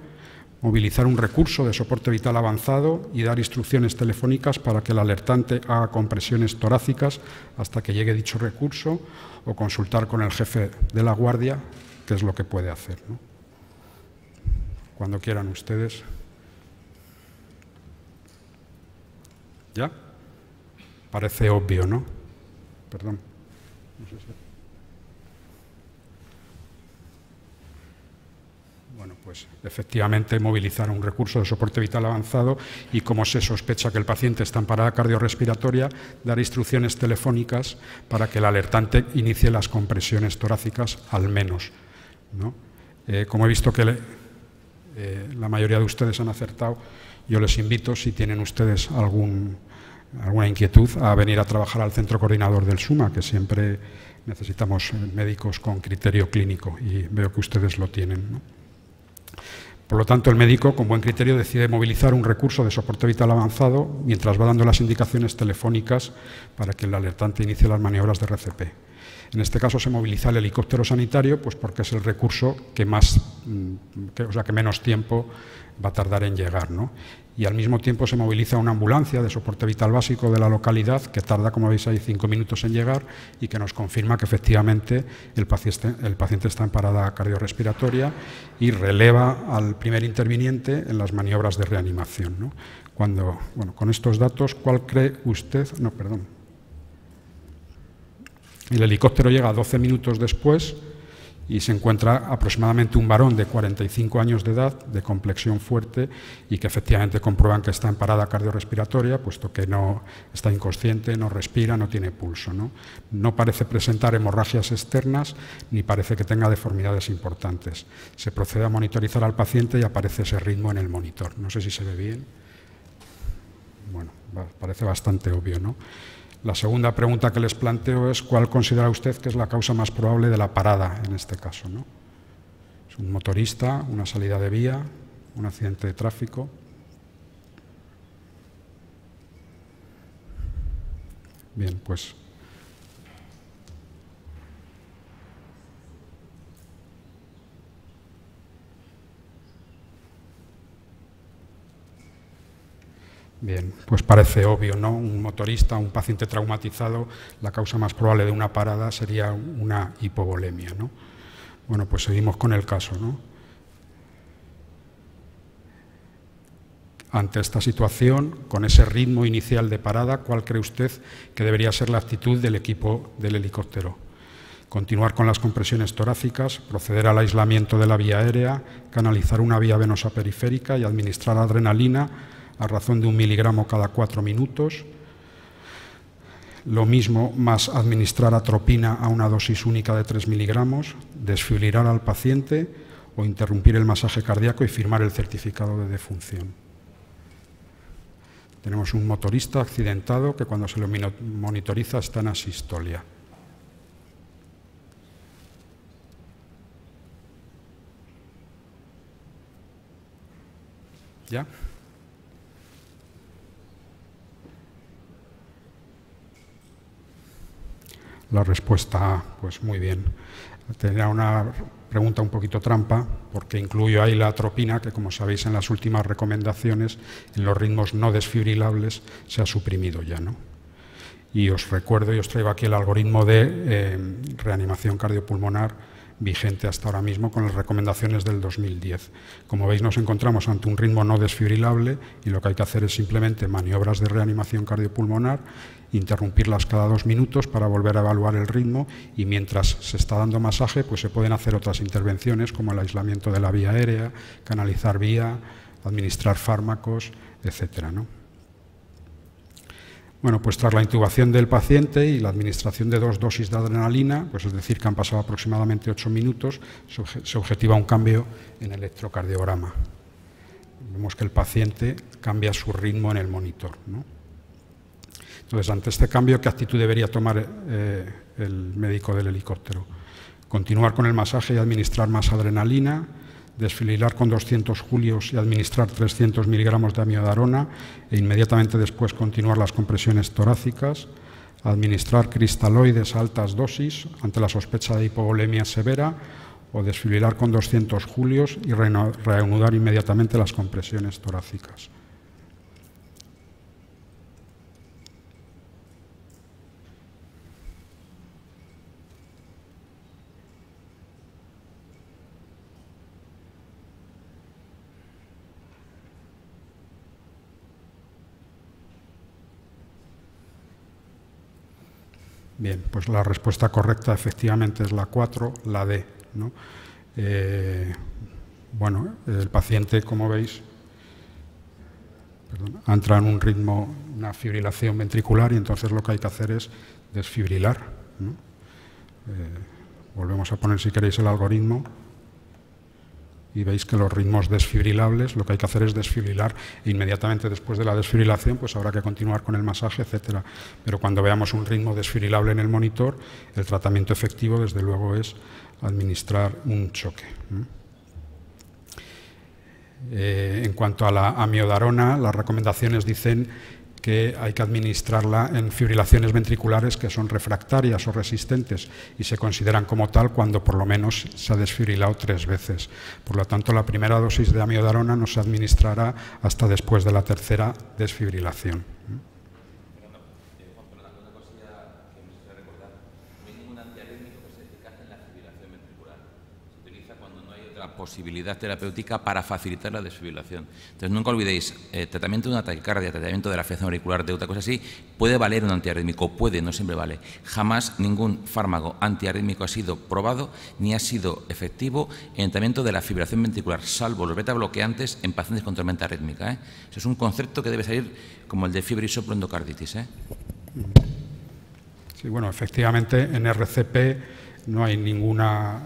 movilizar un recurso de soporte vital avanzado y dar instrucciones telefónicas para que el alertante haga compresiones torácicas hasta que llegue dicho recurso o consultar con el jefe de la guardia qué es lo que puede hacer, ¿no? Cuando quieran ustedes. ¿Ya? Parece obvio, ¿no? Perdón. No sé si... Bueno, pues efectivamente movilizar un recurso de soporte vital avanzado y, como se sospecha que el paciente está en parada cardiorrespiratoria, dar instrucciones telefónicas para que el alertante inicie las compresiones torácicas al menos, ¿no? Como he visto que la mayoría de ustedes han acertado, yo les invito, si tienen ustedes alguna inquietud, a venir a trabajar al Centro Coordinador del SUMA, que siempre necesitamos médicos con criterio clínico y veo que ustedes lo tienen, ¿no? Por lo tanto, el médico, con buen criterio, decide movilizar un recurso de soporte vital avanzado mientras va dando las indicaciones telefónicas para que el alertante inicie las maniobras de RCP. En este caso se moviliza el helicóptero sanitario, pues porque es el recurso que menos tiempo va a tardar en llegar, ¿no? Y al mismo tiempo se moviliza una ambulancia de soporte vital básico de la localidad que tarda, como veis ahí, 5 minutos en llegar y que nos confirma que efectivamente el paciente está en parada cardiorrespiratoria y releva al primer interviniente en las maniobras de reanimación, ¿no? Con estos datos, ¿cuál cree usted? No, perdón. El helicóptero llega 12 minutos después y se encuentra aproximadamente un varón de 45 años de edad, de complexión fuerte y que efectivamente comprueban que está en parada cardiorrespiratoria, puesto que no está inconsciente, no respira, no tiene pulso, ¿no? No parece presentar hemorragias externas ni parece que tenga deformidades importantes. Se procede a monitorizar al paciente y aparece ese ritmo en el monitor. No sé si se ve bien. Bueno, parece bastante obvio, ¿no? La segunda pregunta que les planteo es ¿cuál considera usted que es la causa más probable de la parada en este caso, ¿no? ¿Es un motorista, una salida de vía, un accidente de tráfico? Bien, pues parece obvio, ¿no? Un motorista, un paciente traumatizado, la causa más probable de una parada sería una hipovolemia, ¿no? Bueno, pues seguimos con el caso, ¿no? Ante esta situación, con ese ritmo inicial de parada, ¿cuál cree usted que debería ser la actitud del equipo del helicóptero? Continuar con las compresiones torácicas, proceder al aislamiento de la vía aérea, canalizar una vía venosa periférica y administrar adrenalina a razón de 1 miligramo cada 4 minutos. Lo mismo más administrar atropina a una dosis única de 3 miligramos, desfibrilar al paciente o interrumpir el masaje cardíaco y firmar el certificado de defunción. Tenemos un motorista accidentado que cuando se lo monitoriza está en asistolia. ¿Ya? La respuesta, pues muy bien. Tenía una pregunta un poquito trampa, porque incluyo ahí la atropina, que como sabéis en las últimas recomendaciones, en los ritmos no desfibrilables, se ha suprimido ya, ¿no? Y os recuerdo y os traigo aquí el algoritmo de reanimación cardiopulmonar vigente hasta ahora mismo con las recomendaciones del 2010. Como veis, nos encontramos ante un ritmo no desfibrilable y lo que hay que hacer es simplemente maniobras de reanimación cardiopulmonar, interrumpirlas cada 2 minutos para volver a evaluar el ritmo y mientras se está dando masaje, pues se pueden hacer otras intervenciones como el aislamiento de la vía aérea, canalizar vía, administrar fármacos, etcétera, ¿no? Bueno, pues tras la intubación del paciente y la administración de 2 dosis de adrenalina, pues es decir, que han pasado aproximadamente 8 minutos, se objetiva un cambio en el electrocardiograma. Vemos que el paciente cambia su ritmo en el monitor, ¿no? Entonces, ante este cambio, ¿qué actitud debería tomar el médico del helicóptero? Continuar con el masaje y administrar más adrenalina, desfibrilar con 200 julios y administrar 300 miligramos de amiodarona e inmediatamente después continuar las compresiones torácicas, administrar cristaloides a altas dosis ante la sospecha de hipovolemia severa o desfibrilar con 200 julios y reanudar inmediatamente las compresiones torácicas. Bien, pues la respuesta correcta efectivamente es la 4, la D, ¿no? Bueno, el paciente, como veis, entra en un ritmo, una fibrilación ventricular y entonces lo que hay que hacer es desfibrilar, ¿no? Volvemos a poner, si queréis, el algoritmo. Y veis que los ritmos desfibrilables, lo que hay que hacer es desfibrilar e inmediatamente después de la desfibrilación pues habrá que continuar con el masaje, etcétera. Pero cuando veamos un ritmo desfibrilable en el monitor, el tratamiento efectivo desde luego es administrar un choque. En cuanto a la amiodarona, las recomendaciones dicen que hay que administrarla en fibrilaciones ventriculares que son refractarias o resistentes y se consideran como tal cuando por lo menos se ha desfibrilado 3 veces. Por lo tanto, la primera dosis de amiodarona no se administrará hasta después de la tercera desfibrilación. Posibilidad terapéutica para facilitar la desfibrilación. Entonces, nunca olvidéis, tratamiento de una taquicardia, tratamiento de la fibrilación auricular, de otra cosa así, puede valer un antiarrítmico, puede, no siempre vale. Jamás ningún fármaco antiarrítmico ha sido probado ni ha sido efectivo en el tratamiento de la fibrilación ventricular, salvo los beta bloqueantes en pacientes con tormenta arrítmica. Eso es un concepto que debe salir como el de fiebre y soplo endocarditis. Sí, bueno, efectivamente en RCP no hay ninguna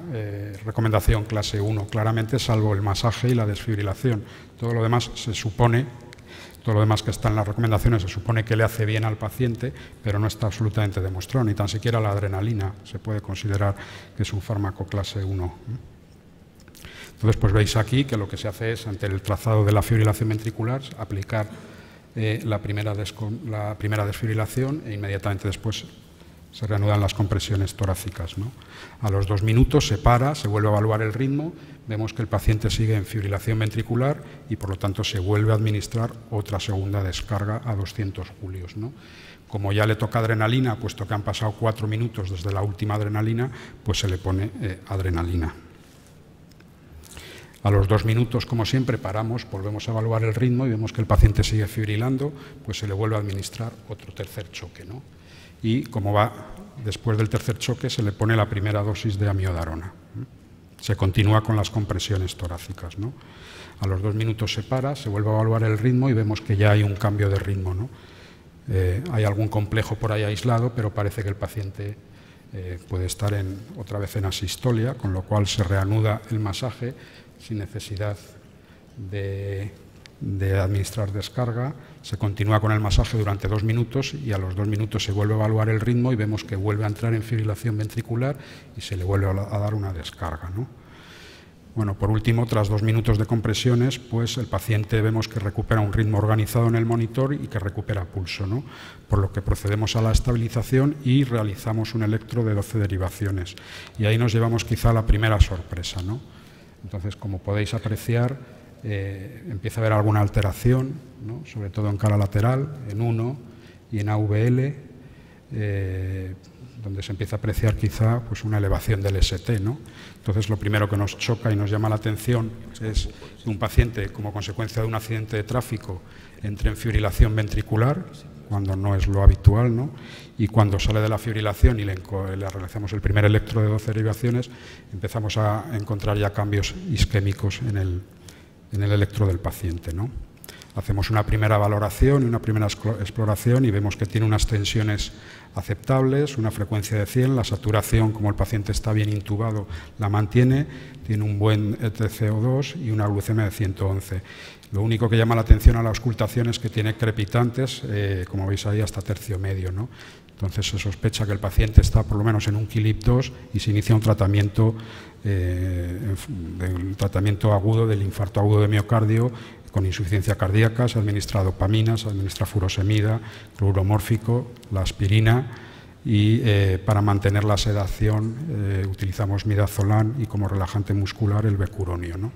recomendación clase 1, claramente, salvo el masaje y la desfibrilación. Todo lo demás se supone, todo lo demás que está en las recomendaciones se supone que le hace bien al paciente, pero no está absolutamente demostrado, ni tan siquiera la adrenalina se puede considerar que es un fármaco clase 1. Entonces, pues veis aquí que lo que se hace es, ante el trazado de la fibrilación ventricular, aplicar la primera desfibrilación e inmediatamente después se reanudan las compresiones torácicas, ¿no? A los 2 minutos se para, se vuelve a evaluar el ritmo, vemos que el paciente sigue en fibrilación ventricular y por lo tanto se vuelve a administrar otra segunda descarga a 200 julios, ¿no? Como ya le toca adrenalina, puesto que han pasado 4 minutos desde la última adrenalina, pues se le pone adrenalina. A los 2 minutos, como siempre, paramos, volvemos a evaluar el ritmo y vemos que el paciente sigue fibrilando, pues se le vuelve a administrar otro tercer choque, ¿no? Y como va después del tercer choque, se le pone la primera dosis de amiodarona. Se continúa con las compresiones torácicas, ¿no? A los 2 minutos se para, se vuelve a evaluar el ritmo y vemos que ya hay un cambio de ritmo, ¿no? Hay algún complejo por ahí aislado, pero parece que el paciente puede estar otra vez en asistolia, con lo cual se reanuda el masaje sin necesidad de administrar descarga, se continúa con el masaje durante 2 minutos y a los 2 minutos se vuelve a evaluar el ritmo y vemos que vuelve a entrar en fibrilación ventricular y se le vuelve a dar una descarga, ¿no? Bueno, por último, tras 2 minutos de compresiones, pues el paciente vemos que recupera un ritmo organizado en el monitor y que recupera pulso, ¿no? Por lo que procedemos a la estabilización y realizamos un electro de 12 derivaciones. Y ahí nos llevamos quizá la primera sorpresa, ¿no? Entonces, como podéis apreciar, empieza a haber alguna alteración, ¿no? Sobre todo en cara lateral, en 1 y en AVL, donde se empieza a apreciar quizá pues una elevación del ST, ¿no? Entonces, lo primero que nos choca y nos llama la atención es que un paciente, como consecuencia de un accidente de tráfico, entre en fibrilación ventricular, cuando no es lo habitual, ¿no? Y cuando sale de la fibrilación y le realizamos el primer electro de 12 derivaciones, empezamos a encontrar ya cambios isquémicos en el electro del paciente, ¿no? Hacemos una primera valoración y una primera exploración y vemos que tiene unas tensiones aceptables, una frecuencia de 100, la saturación, como el paciente está bien intubado, la mantiene, tiene un buen TCO2 y una glucemia de 111. Lo único que llama la atención a la auscultación es que tiene crepitantes, como veis ahí, hasta tercio medio, ¿no? Entonces se sospecha que el paciente está por lo menos en un KILIP2 y se inicia un tratamiento agudo del infarto agudo de miocardio con insuficiencia cardíaca. Se administra dopamina, se administra furosemida, cloruro mórfico, la aspirina y para mantener la sedación utilizamos midazolam y como relajante muscular el becuronio, ¿no?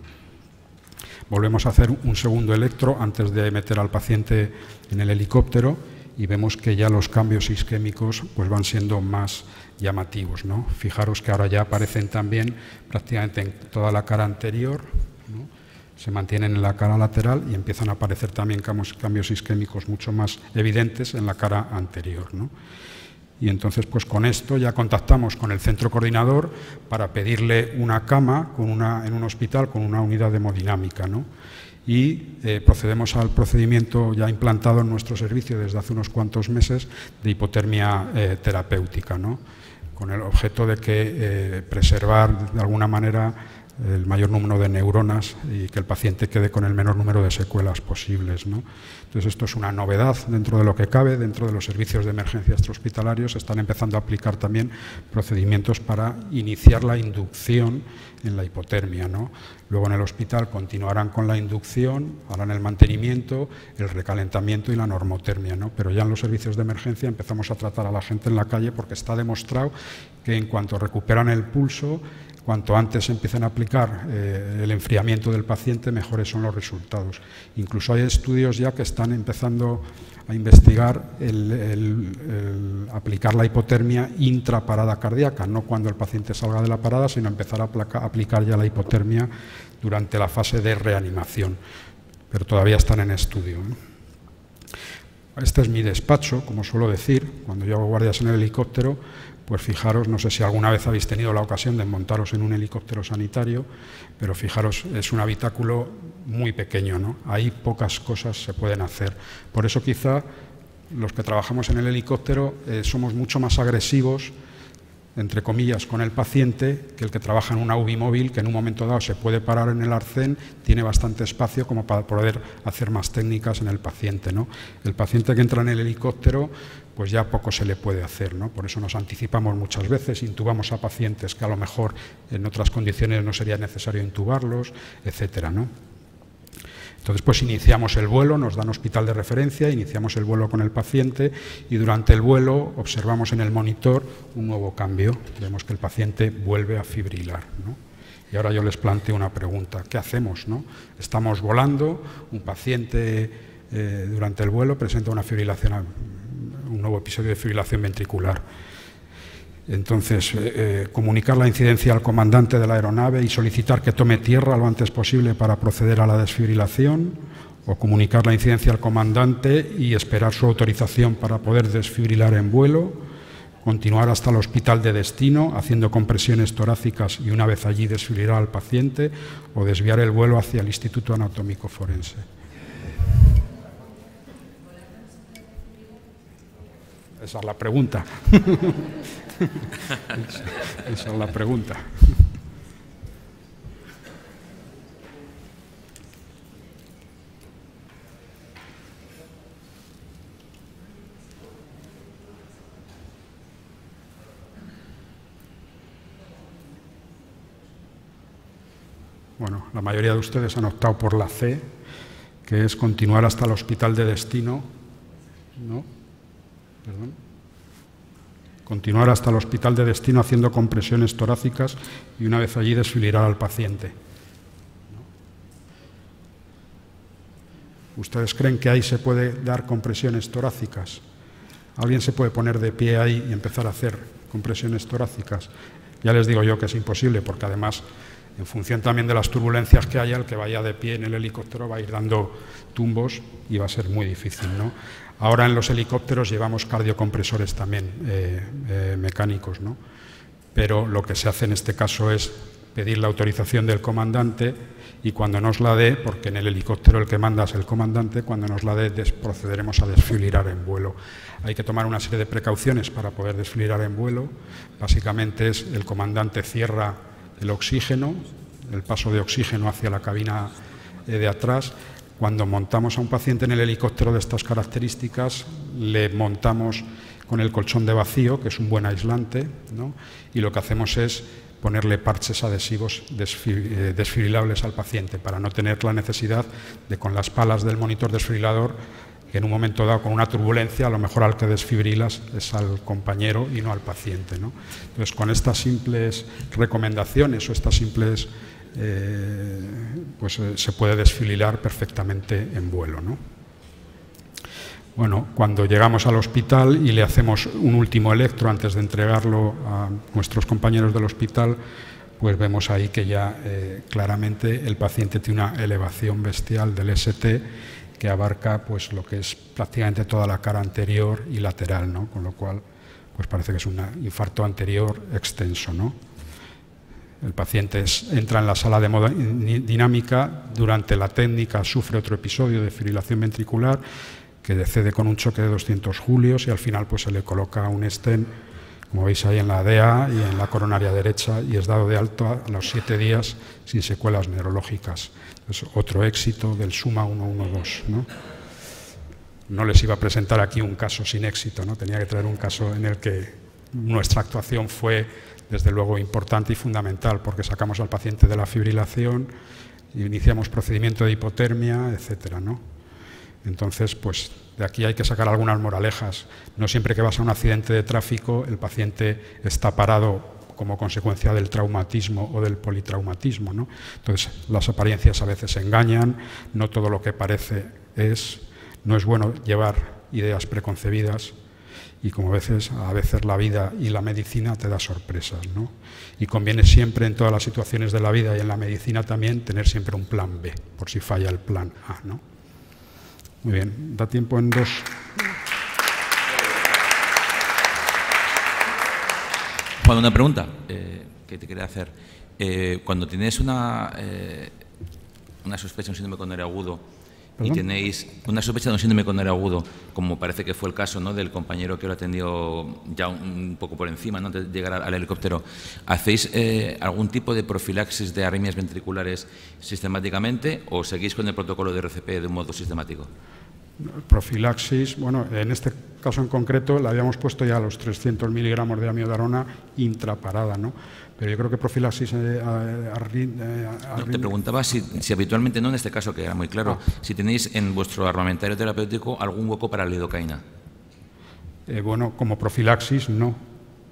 Volvemos a hacer un segundo electro antes de meter al paciente en el helicóptero y vemos que ya los cambios isquémicos pues van siendo más llamativos, ¿no? Fijaros que ahora ya aparecen también prácticamente en toda la cara anterior, ¿no? Se mantienen en la cara lateral y empiezan a aparecer también cambios isquémicos mucho más evidentes en la cara anterior, ¿no? Y entonces, pues con esto ya contactamos con el centro coordinador para pedirle una cama en un hospital con una unidad de hemodinámica, ¿no? Y procedemos al procedimiento ya implantado en nuestro servicio desde hace unos cuantos meses de hipotermia terapéutica, ¿no? Con el objeto de que preservar de alguna manera el mayor número de neuronas y que el paciente quede con el menor número de secuelas posibles, ¿no? Entonces, esto es una novedad dentro de lo que cabe, dentro de los servicios de emergencia extrahospitalarios. Se están empezando a aplicar también procedimientos para iniciar la inducción en la hipotermia, ¿no? Luego en el hospital continuarán con la inducción, harán el mantenimiento, el recalentamiento y la normotermia, ¿no? Pero ya en los servicios de emergencia empezamos a tratar a la gente en la calle, porque está demostrado que en cuanto recuperan el pulso, cuanto antes empiecen a aplicar el enfriamiento del paciente, mejores son los resultados. Incluso hay estudios ya que están empezando a investigar el aplicar la hipotermia intraparada cardíaca, no cuando el paciente salga de la parada, sino empezar a aplicar ya la hipotermia durante la fase de reanimación, pero todavía están en estudio, ¿no? Este es mi despacho, como suelo decir, cuando yo hago guardias en el helicóptero. Pues fijaros, no sé si alguna vez habéis tenido la ocasión de montaros en un helicóptero sanitario, pero fijaros, es un habitáculo muy pequeño, ¿no? Ahí pocas cosas se pueden hacer. Por eso quizá los que trabajamos en el helicóptero somos mucho más agresivos, entre comillas, con el paciente que el que trabaja en una UBI móvil, que en un momento dado se puede parar en el arcén, tiene bastante espacio como para poder hacer más técnicas en el paciente, ¿no? El paciente que entra en el helicóptero, pues ya poco se le puede hacer, ¿no? Por eso nos anticipamos muchas veces, intubamos a pacientes que a lo mejor en otras condiciones no sería necesario intubarlos, etcétera, ¿no? Entonces, pues iniciamos el vuelo, nos dan hospital de referencia, iniciamos el vuelo con el paciente y durante el vuelo observamos en el monitor un nuevo cambio. Vemos que el paciente vuelve a fibrilar, ¿no? Y ahora yo les planteo una pregunta. ¿Qué hacemos, no? Estamos volando, un paciente durante el vuelo presenta una fibrilación, un nuevo episodio de fibrilación ventricular. Entonces, comunicar la incidencia al comandante de la aeronave y solicitar que tome tierra lo antes posible para proceder a la desfibrilación, o comunicar la incidencia al comandante y esperar su autorización para poder desfibrilar en vuelo, continuar hasta el hospital de destino haciendo compresiones torácicas y una vez allí desfibrilar al paciente, o desviar el vuelo hacia el Instituto Anatómico Forense. Esa es la pregunta. Esa es la pregunta. Bueno, la mayoría de ustedes han optado por la C, que es continuar hasta el hospital de destino, ¿no? Perdón. Continuar hasta el hospital de destino haciendo compresiones torácicas y una vez allí desfibrilar al paciente, ¿no? ¿Ustedes creen que ahí se puede dar compresiones torácicas? ¿Alguien se puede poner de pie ahí y empezar a hacer compresiones torácicas? Ya les digo yo que es imposible, porque además, en función también de las turbulencias que haya, el que vaya de pie en el helicóptero va a ir dando tumbos y va a ser muy difícil, ¿no? Ahora en los helicópteros llevamos cardiocompresores también mecánicos, ¿no? Pero lo que se hace en este caso es pedir la autorización del comandante y cuando nos la dé, porque en el helicóptero el que manda es el comandante, cuando nos la dé procederemos a desfibrilar en vuelo. Hay que tomar una serie de precauciones para poder desfibrilar en vuelo. Básicamente es el comandante cierra el oxígeno, el paso de oxígeno hacia la cabina de atrás. Cuando montamos a un paciente en el helicóptero de estas características, le montamos con el colchón de vacío, que es un buen aislante, ¿no? Y lo que hacemos es ponerle parches adhesivos desfibrilables al paciente para no tener la necesidad de, con las palas del monitor desfibrilador, que en un momento dado con una turbulencia, a lo mejor al que desfibrilas es al compañero y no al paciente, ¿no? Entonces, con estas simples recomendaciones o estas simples pues se puede desfibrilar perfectamente en vuelo, ¿no? Bueno, cuando llegamos al hospital y le hacemos un último electro antes de entregarlo a nuestros compañeros del hospital, pues vemos ahí que ya claramente el paciente tiene una elevación bestial del ST que abarca pues lo que es prácticamente toda la cara anterior y lateral, ¿no? Con lo cual pues parece que es un infarto anterior extenso, ¿no? El paciente entra en la sala de hemodinámica, durante la técnica sufre otro episodio de fibrilación ventricular que decede con un choque de 200 julios y al final pues se le coloca un stent como veis ahí en la DEA y en la coronaria derecha, y es dado de alta a los 7 días sin secuelas neurológicas. Es otro éxito del SUMA 112, ¿no? No les iba a presentar aquí un caso sin éxito, ¿no? Tenía que traer un caso en el que nuestra actuación fue, desde luego, importante y fundamental, porque sacamos al paciente de la fibrilación, iniciamos procedimiento de hipotermia, etcétera, ¿no? Entonces, pues de aquí hay que sacar algunas moralejas. No siempre que vas a un accidente de tráfico el paciente está parado como consecuencia del traumatismo o del politraumatismo, ¿no? Entonces, las apariencias a veces engañan, no todo lo que parece es. No es bueno llevar ideas preconcebidas y como a veces la vida y la medicina te da sorpresas, ¿no? Y conviene siempre en todas las situaciones de la vida y en la medicina también tener siempre un plan B, por si falla el plan A, ¿no? Muy bien, da tiempo en 2. Juan, una pregunta que te quería hacer. Cuando tienes una sospecha de un síndrome coronario agudo, ¿perdón? Y tenéis una sospecha de un síndrome coronario agudo, como parece que fue el caso, ¿no?, del compañero que lo atendió ya un poco por encima, ¿no?, antes de llegar al helicóptero, ¿hacéis algún tipo de profilaxis de arritmias ventriculares sistemáticamente o seguís con el protocolo de RCP de un modo sistemático? Profilaxis, bueno, en este caso en concreto le habíamos puesto ya los 300 miligramos de amiodarona intraparada, ¿no? Pero yo creo que profilaxis... te preguntaba si habitualmente, no en este caso, que era muy claro, si tenéis en vuestro armamentario terapéutico algún hueco para la lidocaína. Bueno, como profilaxis, no.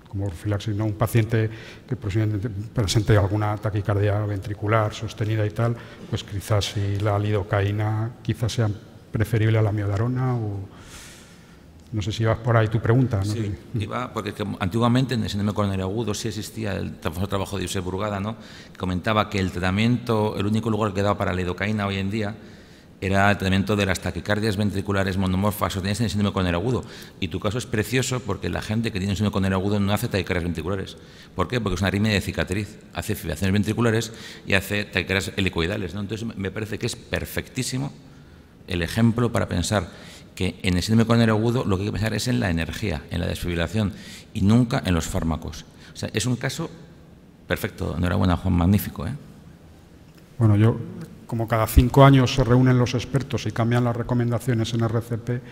Como profilaxis, no. Un paciente que presente alguna taquicardia ventricular sostenida y tal, pues quizás si la lidocaína quizás sea preferible a la amiodarona o... No sé si vas por ahí tu pregunta, ¿no? Sí, iba porque antiguamente en el síndrome coronario agudo sí existía el famoso trabajo de Josep Burgada, ¿no?, que comentaba que el tratamiento, el único lugar que daba para la lidocaína hoy en día era el tratamiento de las taquicardias ventriculares monomorfas sostenidas en el síndrome coronario agudo. Y tu caso es precioso porque la gente que tiene un síndrome coronario agudo no hace taquicardias ventriculares. ¿Por qué? Porque es una arritmia de cicatriz. Hace fibrilaciones ventriculares y hace taquicardias helicoidales, ¿no? Entonces me parece que es perfectísimo el ejemplo para pensar que en el síndrome coronario agudo lo que hay que pensar es en la energía, en la desfibrilación y nunca en los fármacos. O sea, es un caso perfecto. Enhorabuena, Juan, magnífico, ¿eh? Bueno, yo, como cada 5 años se reúnen los expertos y cambian las recomendaciones en RCP,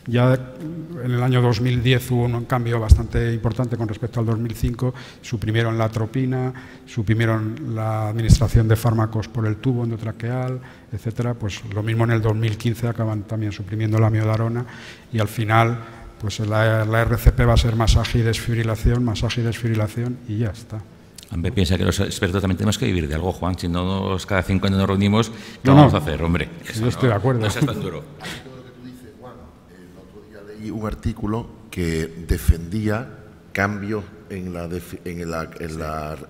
ya en el año 2010 hubo un cambio bastante importante con respecto al 2005, suprimieron la atropina, suprimieron la administración de fármacos por el tubo endotraqueal, etcétera. Pues lo mismo en el 2015 acaban también suprimiendo la amiodarona y al final pues la RCP va a ser masaje y desfibrilación y ya está. Hombre, piensa que los expertos también tenemos que vivir de algo, Juan. Si no, cada 5 años nos reunimos, ¿qué vamos a hacer, hombre? Yo estoy de acuerdo. No seas tan duro. Y un artículo que defendía cambios en la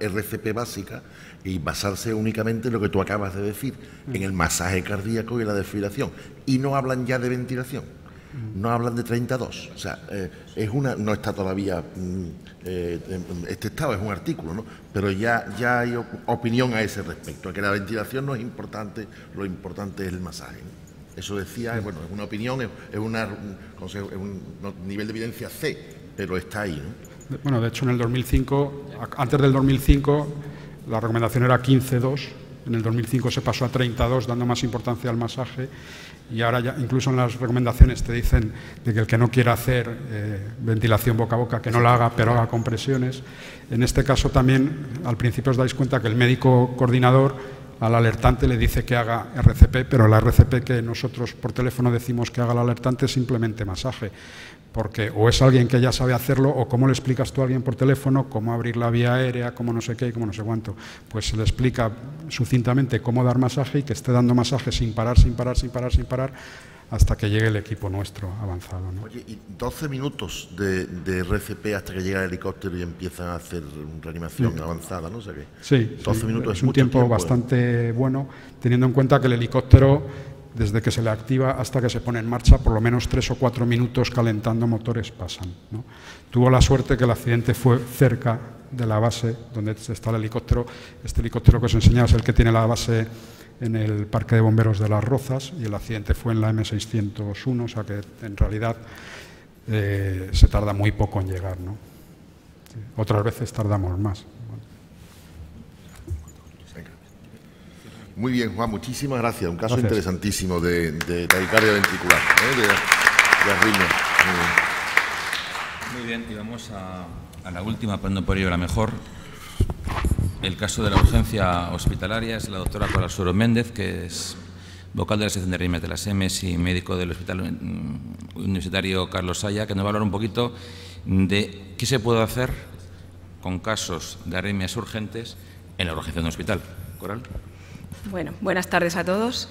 RCP básica y basarse únicamente en lo que tú acabas de decir, en el masaje cardíaco y la desfibrilación. Y no hablan ya de ventilación, no hablan de 32. O sea, no está todavía este estado, es un artículo, ¿no? Pero ya hay opinión a ese respecto, a que la ventilación no es importante, lo importante es el masaje, ¿no? Eso decía, bueno, es una opinión, es un nivel de evidencia C, pero está ahí, ¿no? Bueno, de hecho en el 2005, antes del 2005, la recomendación era 15-2, en el 2005 se pasó a 30-2, dando más importancia al masaje, y ahora ya incluso en las recomendaciones te dicen de que el que no quiera hacer ventilación boca a boca, que no la haga, pero haga compresiones. En este caso también, al principio os dais cuenta que el médico coordinador al alertante le dice que haga RCP, pero la RCP que nosotros por teléfono decimos que haga el alertante es simplemente masaje, porque o es alguien que ya sabe hacerlo o cómo le explicas tú a alguien por teléfono cómo abrir la vía aérea, cómo no sé qué y cómo no sé cuánto. Pues se le explica sucintamente cómo dar masaje y que esté dando masaje sin parar, hasta que llegue el equipo nuestro avanzado, ¿no? Oye, y 12 minutos de RCP hasta que llega el helicóptero y empiezan a hacer reanimación avanzada, ¿no? O sea que sí, 12 minutos es un tiempo bastante bueno, teniendo en cuenta que el helicóptero, desde que se le activa hasta que se pone en marcha, por lo menos 3 o 4 minutos calentando motores pasan, ¿no? Tuvo la suerte que el accidente fue cerca de la base donde está el helicóptero. Este helicóptero que os enseñaba es el que tiene la base en el Parque de Bomberos de Las Rozas y el accidente fue en la M601, o sea que en realidad se tarda muy poco en llegar, ¿no? Otras veces tardamos más. Muy bien, Juan, muchísimas gracias. Un caso interesantísimo de taquicardia ventricular, de arritmia. Muy bien, y vamos a la última, pero no por ello la mejor. El caso de la urgencia hospitalaria es la doctora Coral Suero Méndez, que es vocal de la sección de arritmias de la SEMES y médico del Hospital Universitario Carlos Saya, que nos va a hablar un poquito de qué se puede hacer con casos de arritmias urgentes en la urgencia de un hospital. Coral. Bueno, buenas tardes a todos.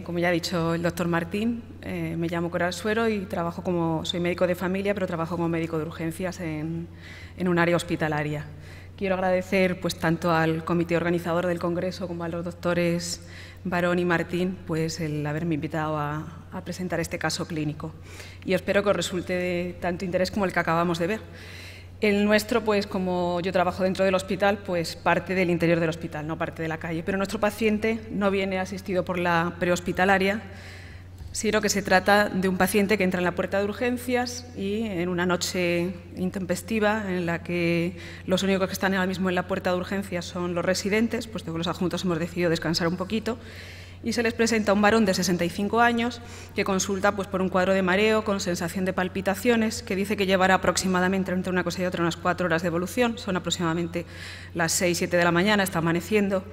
Como ya ha dicho el doctor Martín, me llamo Coral Suero y soy médico de familia, pero trabajo como médico de urgencias en un área hospitalaria. Quiero agradecer pues, tanto al comité organizador del Congreso como a los doctores Barón y Martín pues, el haberme invitado a presentar este caso clínico. Y espero que os resulte de tanto interés como el que acabamos de ver. El nuestro, pues como yo trabajo dentro del hospital, pues parte del interior del hospital, no parte de la calle. Pero nuestro paciente no viene asistido por la prehospitalaria, sino que se trata de un paciente que entra en la puerta de urgencias y en una noche intempestiva en la que los únicos que están ahora mismo en la puerta de urgencias son los residentes, puesto que los adjuntos hemos decidido descansar un poquito, y se les presenta un varón de 65 años que consulta pues, por un cuadro de mareo con sensación de palpitaciones, que dice que llevará aproximadamente entre una cosa y otra unas 4 horas de evolución, son aproximadamente las 6-7 de la mañana, está amaneciendo.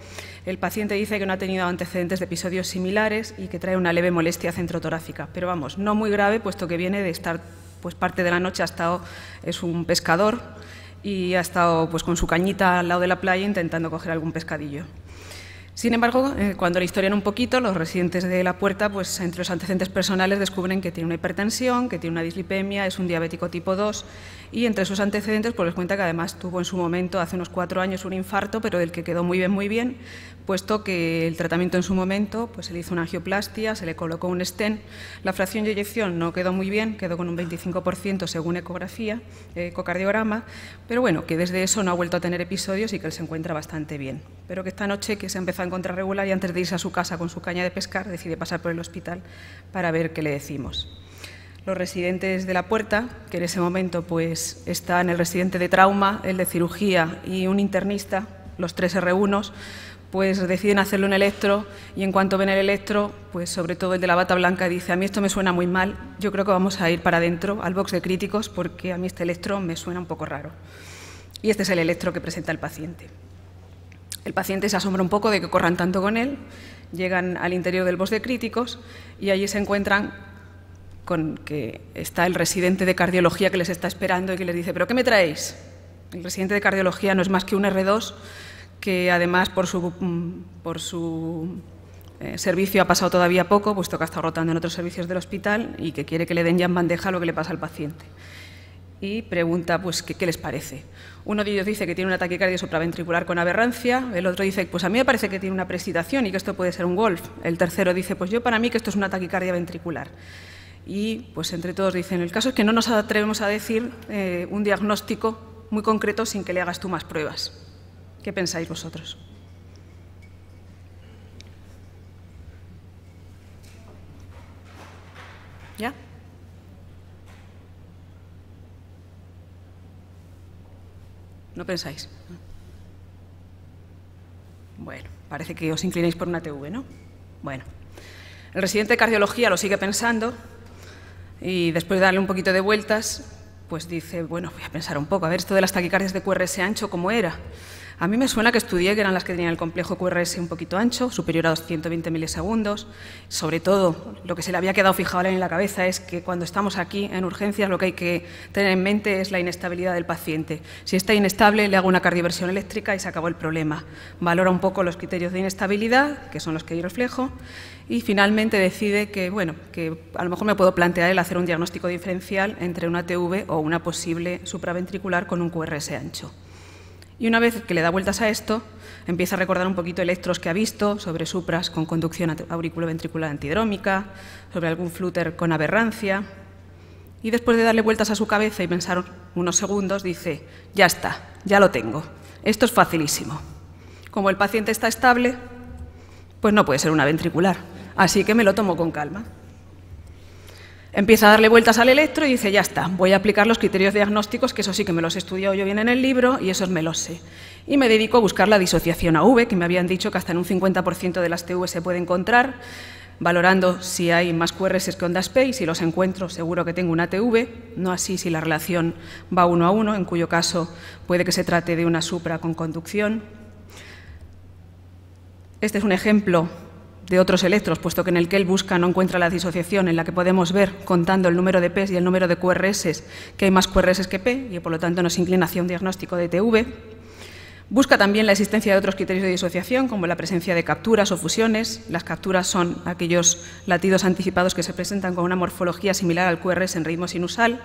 El paciente dice que no ha tenido antecedentes de episodios similares y que trae una leve molestia centrotorácica, pero vamos, no muy grave, puesto que viene de estar pues, parte de la noche, es un pescador y ha estado pues, con su cañita al lado de la playa intentando coger algún pescadillo. Sin embargo, cuando le historian un poquito, los residentes de la puerta, pues entre los antecedentes personales descubren que tiene una hipertensión, que tiene una dislipemia, es un diabético tipo 2 y entre sus antecedentes pues les cuenta que además tuvo en su momento, hace unos 4 años, un infarto, pero del que quedó muy bien, puesto que el tratamiento en su momento pues se le hizo una angioplastia, se le colocó un stent, la fracción de eyección no quedó muy bien, quedó con un 25% según ecografía, ecocardiograma, pero bueno, que desde eso no ha vuelto a tener episodios y que él se encuentra bastante bien, pero que esta noche que se ha empezado a encontrar regular y antes de irse a su casa con su caña de pescar decide pasar por el hospital para ver qué le decimos. Los residentes de la puerta, que en ese momento pues están el residente de trauma, el de cirugía y un internista, los 3 R1, pues deciden hacerle un electro y en cuanto ven el electro, pues sobre todo el de la bata blanca dice: a mí esto me suena muy mal, yo creo que vamos a ir para adentro al box de críticos porque a mí este electro me suena un poco raro. Y este es el electro que presenta el paciente. El paciente se asombra un poco de que corran tanto con él, llegan al interior del box de críticos y allí se encuentran con que está el residente de cardiología que les está esperando y que les dice: ¿pero qué me traéis? El residente de cardiología no es más que un R2 que además por su servicio ha pasado todavía poco, puesto que ha estado rotando en otros servicios del hospital y que quiere que le den ya en bandeja lo que le pasa al paciente. Y pregunta pues qué les parece. Uno de ellos dice que tiene una taquicardia supraventricular con aberrancia, el otro dice pues a mí me parece que tiene una preexcitación y que esto puede ser un Wolf, el tercero dice pues yo para mí que esto es una taquicardia ventricular. Y pues entre todos dicen, el caso es que no nos atrevemos a decir un diagnóstico muy concreto sin que le hagas tú más pruebas. ¿Qué pensáis vosotros? ¿Ya? ¿No pensáis? Bueno, parece que os inclináis por una TV, ¿no? Bueno, el residente de cardiología lo sigue pensando y después de darle un poquito de vueltas, pues dice, bueno, voy a pensar un poco, a ver, esto de las taquicardias de QRS ancho, ¿cómo era? A mí me suena que estudié que eran las que tenían el complejo QRS un poquito ancho, superior a 120 milisegundos. Sobre todo, lo que se le había quedado fijado en la cabeza es que cuando estamos aquí en urgencias lo que hay que tener en mente es la inestabilidad del paciente. Si está inestable, le hago una cardioversión eléctrica y se acabó el problema. Valora un poco los criterios de inestabilidad, que son los que yo reflejo, y finalmente decide que, bueno, que a lo mejor me puedo plantear el hacer un diagnóstico diferencial entre una ATV o una posible supraventricular con un QRS ancho. Y una vez que le da vueltas a esto, empieza a recordar un poquito electros que ha visto sobre supras con conducción auriculoventricular antidrómica, sobre algún flúter con aberrancia. Y después de darle vueltas a su cabeza y pensar unos segundos, dice, ya está, ya lo tengo. Esto es facilísimo. Como el paciente está estable, pues no puede ser una ventricular. Así que me lo tomo con calma. Empieza a darle vueltas al electro y dice, ya está, voy a aplicar los criterios diagnósticos, que eso sí que me los he estudiado yo bien en el libro y esos me los sé. Y me dedico a buscar la disociación AV, que me habían dicho que hasta en un 50% de las TV se puede encontrar, valorando si hay más QRS que ondas P, y si los encuentro seguro que tengo una TV, no así si la relación va 1 a 1, en cuyo caso puede que se trate de una supra con conducción. Este es un ejemplo de otros electros, puesto que en el que él busca no encuentra la disociación, en la que podemos ver, contando el número de P's y el número de QRS, que hay más QRS que P, y por lo tanto no se inclina hacia un diagnóstico de TV. Busca también la existencia de otros criterios de disociación, como la presencia de capturas o fusiones. Las capturas son aquellos latidos anticipados que se presentan con una morfología similar al QRS en ritmo sinusal,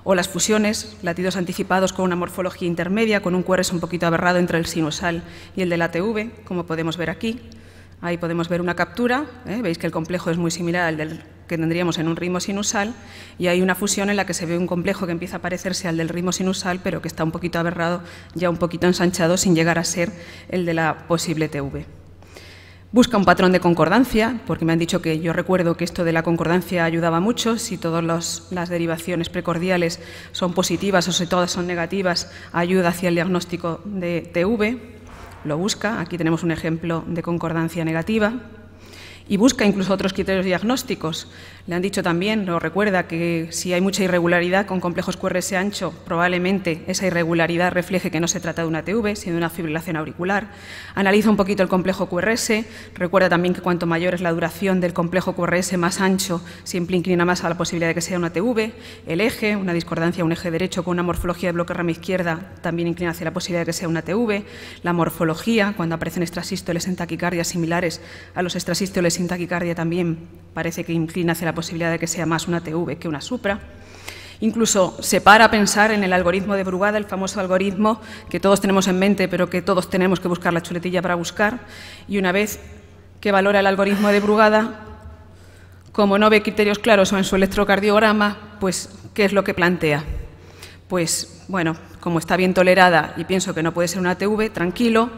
o las fusiones, latidos anticipados con una morfología intermedia, con un QRS un poquito aberrado entre el sinusal y el de la TV, como podemos ver aquí. Ahí podemos ver una captura, veis que el complejo es muy similar al del que tendríamos en un ritmo sinusal, y hay una fusión en la que se ve un complejo que empieza a parecerse al del ritmo sinusal, pero que está un poquito aberrado, ya un poquito ensanchado, sin llegar a ser el de la posible TV. Busca un patrón de concordancia, porque me han dicho que yo recuerdo que esto de la concordancia ayudaba mucho. Si todas las derivaciones precordiales son positivas o si todas son negativas, ayuda hacia el diagnóstico de TV. Lo busca, aquí tenemos un ejemplo de concordancia negativa, y busca incluso otros criterios diagnósticos. Le han dicho también, lo recuerda, que si hay mucha irregularidad con complejos QRS ancho, probablemente esa irregularidad refleje que no se trata de una TV, sino de una fibrilación auricular. Analiza un poquito el complejo QRS, recuerda también que cuanto mayor es la duración del complejo QRS más ancho, siempre inclina más a la posibilidad de que sea una TV. El eje, una discordancia, un eje derecho con una morfología de bloque rama izquierda, también inclina hacia la posibilidad de que sea una TV. La morfología, cuando aparecen extrasístoles en taquicardia similares a los extrasístoles sin taquicardia, también parece que inclina hacia la posibilidad de que sea más una TV que una supra. Incluso se para a pensar en el algoritmo de Brugada, el famoso algoritmo que todos tenemos en mente, pero que todos tenemos que buscar la chuletilla para buscar. Y una vez que valora el algoritmo de Brugada, como no ve criterios claros o en su electrocardiograma, pues, ¿qué es lo que plantea? Pues, bueno, como está bien tolerada y pienso que no puede ser una TV, tranquilo,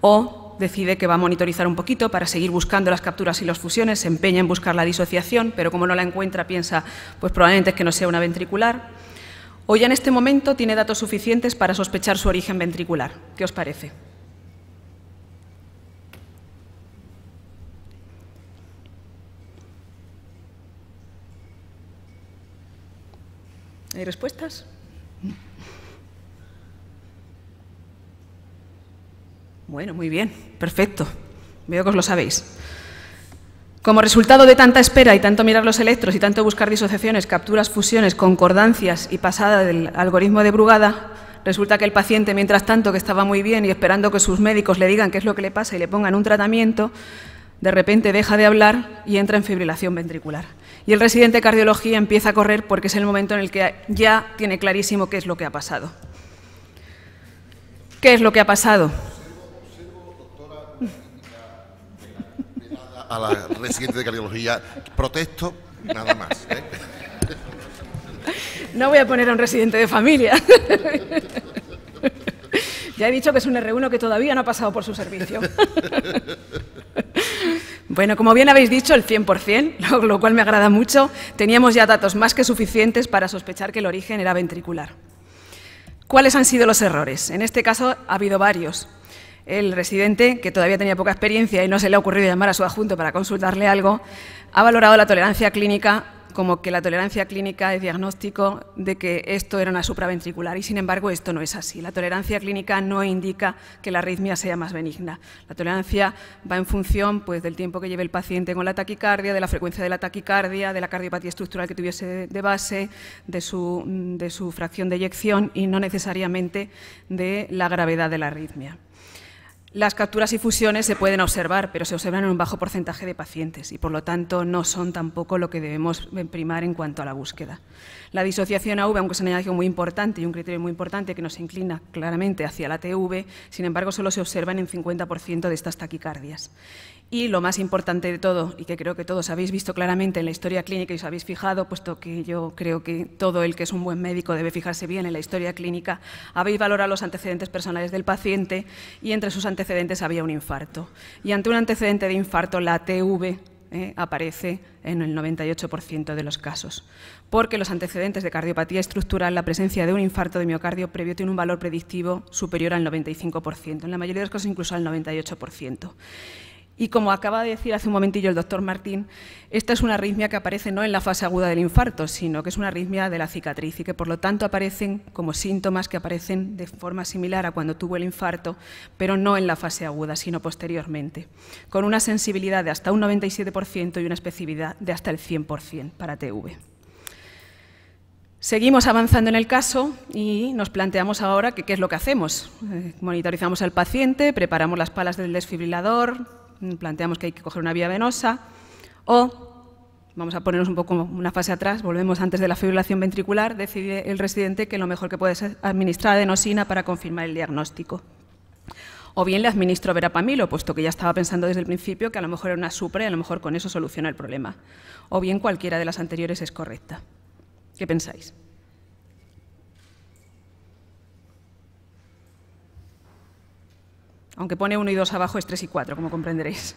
o decide que va a monitorizar un poquito para seguir buscando las capturas y las fusiones, se empeña en buscar la disociación, pero como no la encuentra, piensa, pues probablemente es que no sea una ventricular, o ya en este momento tiene datos suficientes para sospechar su origen ventricular. ¿Qué os parece? ¿Hay respuestas? Bueno, muy bien, perfecto. Veo que os lo sabéis. Como resultado de tanta espera y tanto mirar los electros y tanto buscar disociaciones, capturas, fusiones, concordancias y pasada del algoritmo de Brugada, resulta que el paciente, mientras tanto, que estaba muy bien y esperando que sus médicos le digan qué es lo que le pasa y le pongan un tratamiento, de repente deja de hablar y entra en fibrilación ventricular. Y el residente de cardiología empieza a correr porque es el momento en el que ya tiene clarísimo qué es lo que ha pasado. ¿Qué es lo que ha pasado? A la residente de cardiología, protesto, nada más. No voy a poner a un residente de familia. Ya he dicho que es un R1 que todavía no ha pasado por su servicio. Bueno, como bien habéis dicho, el 100%, lo cual me agrada mucho, teníamos ya datos más que suficientes para sospechar que el origen era ventricular. ¿Cuáles han sido los errores? En este caso ha habido varios. El residente, que todavía tenía poca experiencia y no se le ha ocurrido llamar a su adjunto para consultarle algo, ha valorado la tolerancia clínica como que la tolerancia clínica es diagnóstico de que esto era una supraventricular y, sin embargo, esto no es así. La tolerancia clínica no indica que la arritmia sea más benigna. La tolerancia va en función, pues, del tiempo que lleve el paciente con la taquicardia, de la frecuencia de la taquicardia, de la cardiopatía estructural que tuviese de base, de su fracción de eyección y no necesariamente de la gravedad de la arritmia. Las capturas y fusiones se pueden observar, pero se observan en un bajo porcentaje de pacientes y, por lo tanto, no son tampoco lo que debemos primar en cuanto a la búsqueda. La disociación AV, aunque es un hallazgo muy importante y un criterio muy importante que nos inclina claramente hacia la TV, sin embargo, solo se observa en 50% de estas taquicardias. Y lo más importante de todo, y que creo que todos habéis visto claramente en la historia clínica y os habéis fijado, puesto que yo creo que todo el que es un buen médico debe fijarse bien en la historia clínica, habéis valorado los antecedentes personales del paciente y entre sus antecedentes había un infarto. Y ante un antecedente de infarto, la TV aparece en el 98% de los casos, porque los antecedentes de cardiopatía estructural, la presencia de un infarto de miocardio previo tiene un valor predictivo superior al 95%, en la mayoría de los casos incluso al 98%. Y como acaba de decir hace un momentillo el doctor Martín, esta es una arritmia que aparece no en la fase aguda del infarto, sino que es una arritmia de la cicatriz y que por lo tanto aparecen como síntomas que aparecen de forma similar a cuando tuvo el infarto, pero no en la fase aguda, sino posteriormente, con una sensibilidad de hasta un 97% y una especificidad de hasta el 100% para TV. Seguimos avanzando en el caso y nos planteamos ahora qué es lo que hacemos. Monitorizamos al paciente, preparamos las palas del desfibrilador, planteamos que hay que coger una vía venosa o, vamos a ponernos un poco una fase atrás, volvemos antes de la fibrilación ventricular, decide el residente que lo mejor que puede ser administrar adenosina para confirmar el diagnóstico. O bien le administro verapamilo, puesto que ya estaba pensando desde el principio que a lo mejor era una supra y a lo mejor con eso soluciona el problema. O bien cualquiera de las anteriores es correcta. ¿Qué pensáis? Aunque pone 1 y 2 abajo, es 3 y 4, como comprenderéis.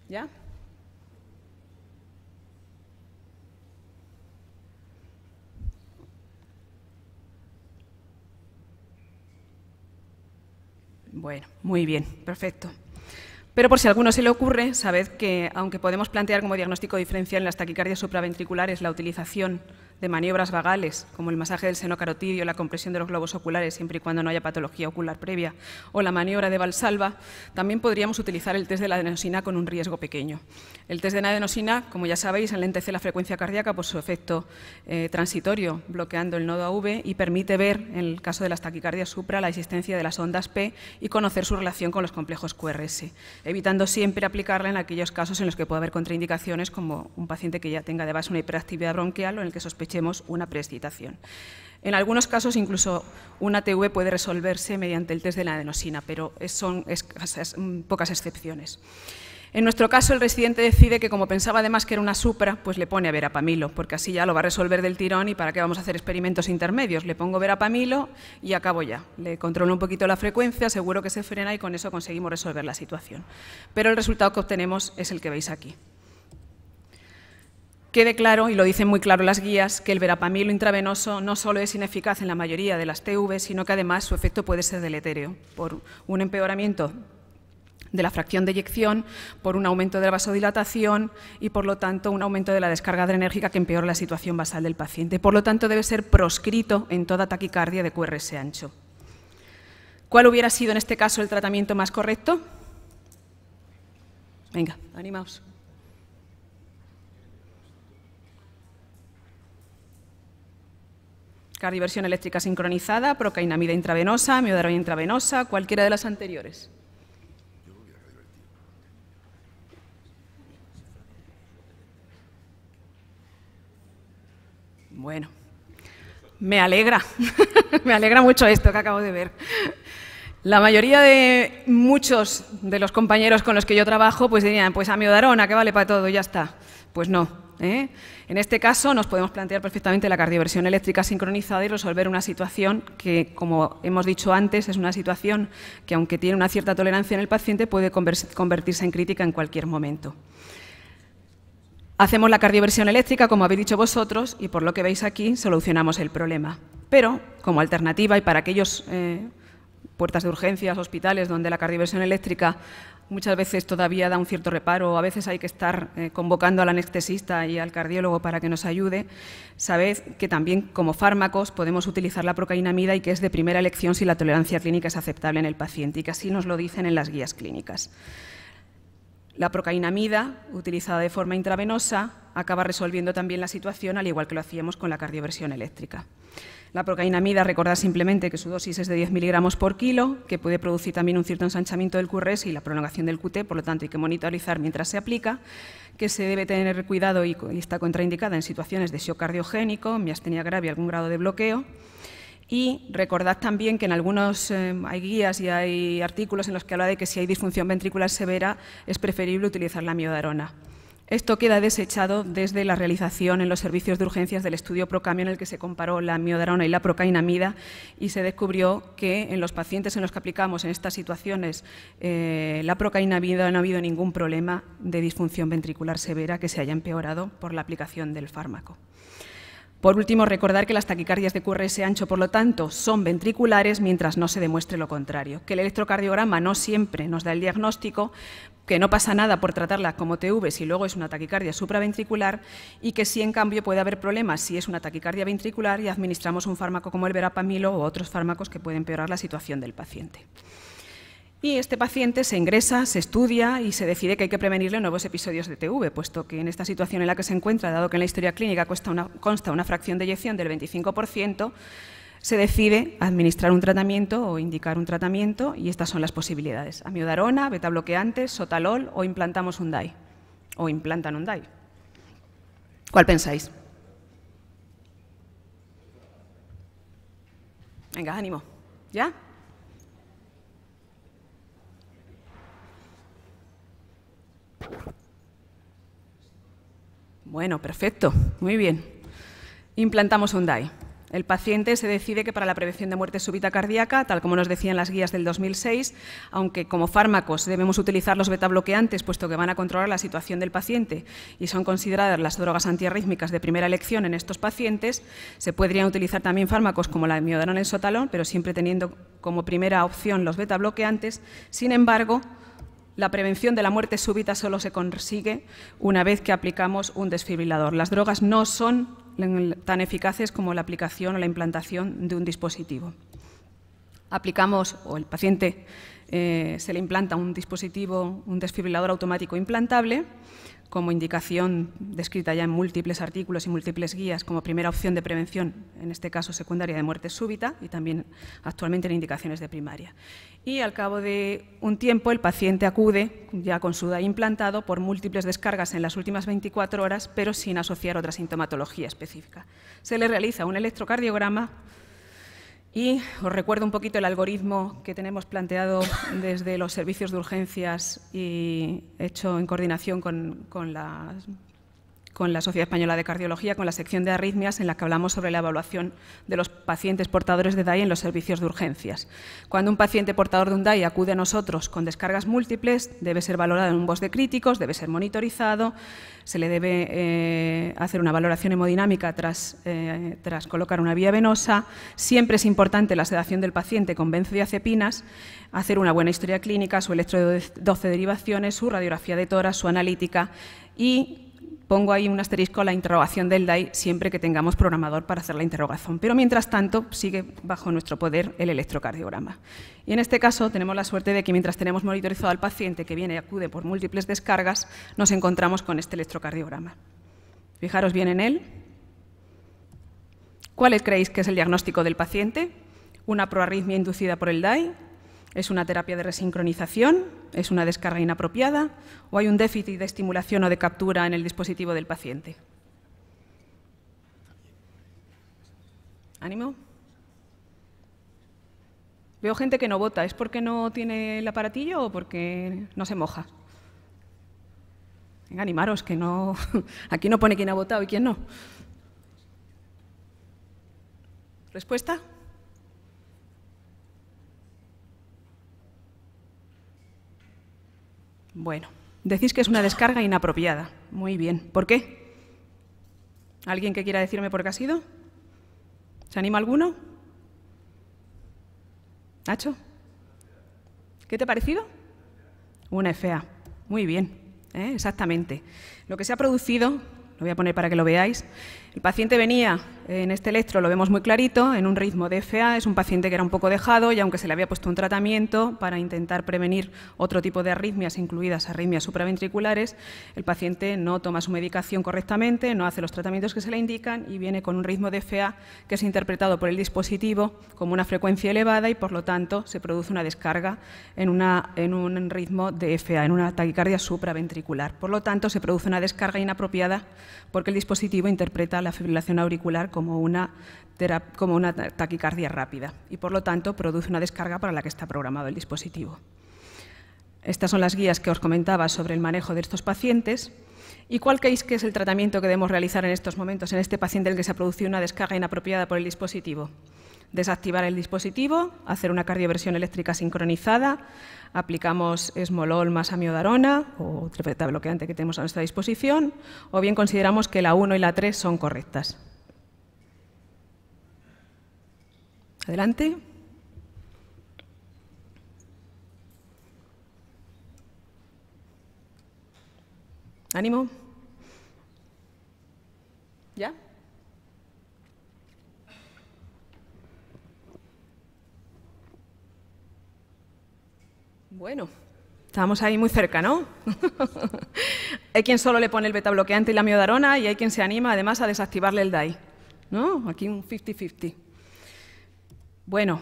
¿Ya? Bueno, muy bien, perfecto. Pero por si a alguno se le ocurre, sabed que, aunque podemos plantear como diagnóstico diferencial en las taquicardias supraventriculares la utilización de maniobras vagales, como el masaje del seno carotidio, la compresión de los globos oculares, siempre y cuando no haya patología ocular previa, o la maniobra de Valsalva, también podríamos utilizar el test de la adenosina con un riesgo pequeño. El test de la adenosina, como ya sabéis, enlentece la frecuencia cardíaca por su efecto transitorio, bloqueando el nodo AV, y permite ver, en el caso de las taquicardias supra, la existencia de las ondas P y conocer su relación con los complejos QRS, evitando siempre aplicarla en aquellos casos en los que puede haber contraindicaciones, como un paciente que ya tenga de base una hiperactividad bronquial o en el que sospechemos una preexcitación. En algunos casos, incluso una TV puede resolverse mediante el test de la adenosina, pero son pocas excepciones. En nuestro caso, el residente decide que, como pensaba además que era una supra, pues le pone a verapamilo, porque así ya lo va a resolver del tirón y para qué vamos a hacer experimentos intermedios. Le pongo verapamilo y acabo ya. Le controlo un poquito la frecuencia, seguro que se frena y con eso conseguimos resolver la situación. Pero el resultado que obtenemos es el que veis aquí. Quede claro, y lo dicen muy claro las guías, que el verapamilo intravenoso no solo es ineficaz en la mayoría de las TV, sino que además su efecto puede ser deletéreo por un empeoramiento de la fracción de eyección, por un aumento de la vasodilatación y, por lo tanto, un aumento de la descarga adrenérgica que empeora la situación basal del paciente. Por lo tanto, debe ser proscrito en toda taquicardia de QRS ancho. ¿Cuál hubiera sido en este caso el tratamiento más correcto? Venga, animaos. Cardioversión eléctrica sincronizada, procainamida intravenosa, miodarona intravenosa, cualquiera de las anteriores. Bueno, me alegra, me alegra mucho esto que acabo de ver. La mayoría de muchos de los compañeros con los que yo trabajo pues dirían, pues amiodarona, que vale para todo, ya está. Pues no. En este caso nos podemos plantear perfectamente la cardioversión eléctrica sincronizada y resolver una situación que, como hemos dicho antes, es una situación que, aunque tiene una cierta tolerancia en el paciente, puede convertirse en crítica en cualquier momento. Hacemos la cardioversión eléctrica, como habéis dicho vosotros, y por lo que veis aquí solucionamos el problema. Pero, como alternativa y para aquellos puertas de urgencias, hospitales, donde la cardioversión eléctrica muchas veces todavía da un cierto reparo, o a veces hay que estar convocando al anestesista y al cardiólogo para que nos ayude, sabed que también como fármacos podemos utilizar la procainamida y que es de primera elección si la tolerancia clínica es aceptable en el paciente, y que así nos lo dicen en las guías clínicas. La procainamida, utilizada de forma intravenosa, acaba resolviendo también la situación, al igual que lo hacíamos con la cardioversión eléctrica. La procainamida, recordad simplemente que su dosis es de 10 miligramos por kilo, que puede producir también un cierto ensanchamiento del QRS y la prolongación del QT, por lo tanto hay que monitorizar mientras se aplica, que se debe tener cuidado y está contraindicada en situaciones de shock cardiogénico, miastenia grave y algún grado de bloqueo. Y recordad también que en algunos hay guías y hay artículos en los que habla de que si hay disfunción ventricular severa es preferible utilizar la amiodarona. Esto queda desechado desde la realización en los servicios de urgencias del estudio Procamio, en el que se comparó la amiodarona y la procainamida, y se descubrió que en los pacientes en los que aplicamos en estas situaciones la procainamida no ha habido ningún problema de disfunción ventricular severa que se haya empeorado por la aplicación del fármaco. Por último, recordar que las taquicardias de QRS ancho, por lo tanto, son ventriculares mientras no se demuestre lo contrario, que el electrocardiograma no siempre nos da el diagnóstico, que no pasa nada por tratarla como TV si luego es una taquicardia supraventricular, y que sí, en cambio, puede haber problemas si es una taquicardia ventricular y administramos un fármaco como el verapamilo u otros fármacos que pueden empeorar la situación del paciente. Y este paciente se ingresa, se estudia y se decide que hay que prevenirle nuevos episodios de TV, puesto que en esta situación en la que se encuentra, dado que en la historia clínica consta una fracción de eyección del 25%, se decide administrar un tratamiento o indicar un tratamiento, y estas son las posibilidades: amiodarona, betabloqueantes, sotalol, o implantamos un DAI, o implantan un DAI. ¿Cuál pensáis? Venga, ánimo. ¿Ya? Bueno, perfecto, muy bien. Implantamos un DAI. El paciente se decide que para la prevención de muerte súbita cardíaca, tal como nos decían las guías del 2006, aunque como fármacos debemos utilizar los betabloqueantes, puesto que van a controlar la situación del paciente y son consideradas las drogas antiarrítmicas de primera elección en estos pacientes, se podrían utilizar también fármacos como la amiodarona y el sotalol, pero siempre teniendo como primera opción los betabloqueantes. Sin embargo, la prevención de la muerte súbita solo se consigue una vez que aplicamos un desfibrilador. Las drogas no son tan eficaces como la aplicación o la implantación de un dispositivo. Aplicamos, o el paciente se le implanta un dispositivo, un desfibrilador automático implantable, como indicación descrita ya en múltiples artículos y múltiples guías como primera opción de prevención, en este caso secundaria, de muerte súbita, y también actualmente en indicaciones de primaria. Y al cabo de un tiempo el paciente acude ya con su DAI implantado por múltiples descargas en las últimas 24 horas, pero sin asociar otra sintomatología específica. Se le realiza un electrocardiograma y os recuerdo un poquito el algoritmo que tenemos planteado desde los servicios de urgencias y hecho en coordinación con la Sociedad Española de Cardiología, con la sección de arritmias, en la que hablamos sobre la evaluación de los pacientes portadores de DAI en los servicios de urgencias. Cuando un paciente portador de un DAI acude a nosotros con descargas múltiples, debe ser valorado en un BOS de críticos, debe ser monitorizado, se le debe hacer una valoración hemodinámica tras colocar una vía venosa. Siempre es importante la sedación del paciente con benzodiazepinas, hacer una buena historia clínica, su electro de 12 derivaciones, su radiografía de tórax, su analítica, y pongo ahí un asterisco a la interrogación del DAI siempre que tengamos programador para hacer la interrogación. Pero mientras tanto sigue bajo nuestro poder el electrocardiograma. Y en este caso tenemos la suerte de que mientras tenemos monitorizado al paciente que viene y acude por múltiples descargas, nos encontramos con este electrocardiograma. Fijaros bien en él. ¿Cuál creéis que es el diagnóstico del paciente? ¿Una proarritmia inducida por el DAI? ¿Es una terapia de resincronización? ¿Es una descarga inapropiada? ¿O hay un déficit de estimulación o de captura en el dispositivo del paciente? ¿Ánimo? Veo gente que no vota. ¿Es porque no tiene el aparatillo o porque no se moja? Venga, animaros, que no... Aquí no pone quién ha votado y quién no. ¿Respuesta? Bueno, decís que es una descarga inapropiada. Muy bien. ¿Por qué? ¿Alguien que quiera decirme por qué ha sido? ¿Se anima alguno? ¿Nacho? ¿Qué te ha parecido? Una FA. Muy bien, exactamente. Lo que se ha producido, lo voy a poner para que lo veáis, el paciente venía, en este electro lo vemos muy clarito, en un ritmo de FA, es un paciente que era un poco dejado y aunque se le había puesto un tratamiento para intentar prevenir otro tipo de arritmias, incluidas arritmias supraventriculares, el paciente no toma su medicación correctamente, no hace los tratamientos que se le indican y viene con un ritmo de FA que es interpretado por el dispositivo como una frecuencia elevada y por lo tanto se produce una descarga en un ritmo de FA, en una taquicardia supraventricular. Por lo tanto, se produce una descarga inapropiada porque el dispositivo interpreta la fibrilación auricular como una taquicardia rápida y, por lo tanto, produce una descarga para la que está programado el dispositivo. Estas son las guías que os comentaba sobre el manejo de estos pacientes ¿Y cuál creéis que es el tratamiento que debemos realizar en estos momentos, en este paciente en el que se ha producido una descarga inapropiada por el dispositivo? Desactivar el dispositivo, hacer una cardioversión eléctrica sincronizada, aplicamos esmolol más amiodarona o otro beta bloqueante que tenemos a nuestra disposición, o bien consideramos que la 1 y la 3 son correctas. Adelante. Ánimo. ¿Ya? Bueno, estamos ahí muy cerca, ¿no? Hay quien solo le pone el beta bloqueante y la amiodarona y hay quien se anima además a desactivarle el DAI, ¿no? Aquí un 50-50. Bueno,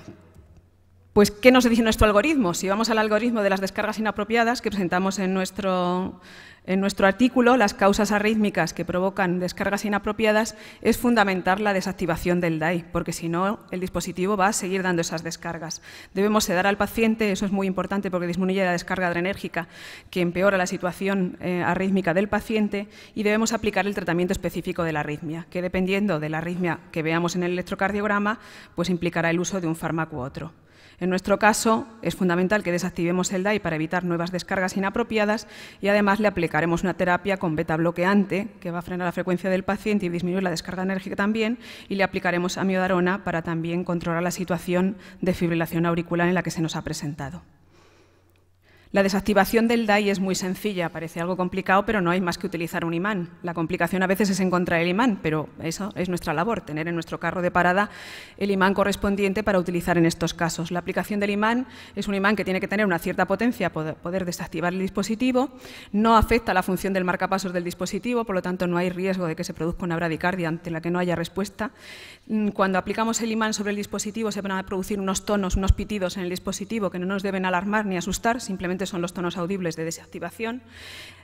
pues ¿qué nos dice nuestro algoritmo? Si vamos al algoritmo de las descargas inapropiadas que presentamos en nuestro artículo, las causas arrítmicas que provocan descargas inapropiadas, es fundamental la desactivación del DAI, porque si no, el dispositivo va a seguir dando esas descargas. Debemos sedar al paciente, eso es muy importante porque disminuye la descarga adrenérgica, que empeora la situación arrítmica del paciente, y debemos aplicar el tratamiento específico de la arritmia, que dependiendo de la arritmia que veamos en el electrocardiograma, pues implicará el uso de un fármaco u otro. En nuestro caso, es fundamental que desactivemos el DAI para evitar nuevas descargas inapropiadas y además le aplicaremos una terapia con beta bloqueante que va a frenar la frecuencia del paciente y disminuir la descarga enérgica también, y le aplicaremos amiodarona para también controlar la situación de fibrilación auricular en la que se nos ha presentado. La desactivación del DAI es muy sencilla, parece algo complicado, pero no hay más que utilizar un imán. La complicación a veces es encontrar el imán, pero eso es nuestra labor, tener en nuestro carro de parada el imán correspondiente para utilizar en estos casos. La aplicación del imán es un imán que tiene que tener una cierta potencia para poder desactivar el dispositivo, no afecta la función del marcapasos del dispositivo, por lo tanto no hay riesgo de que se produzca una bradicardia ante la que no haya respuesta. Cuando aplicamos el imán sobre el dispositivo se van a producir unos tonos, unos pitidos en el dispositivo que no nos deben alarmar ni asustar, simplemente son los tonos audibles de desactivación.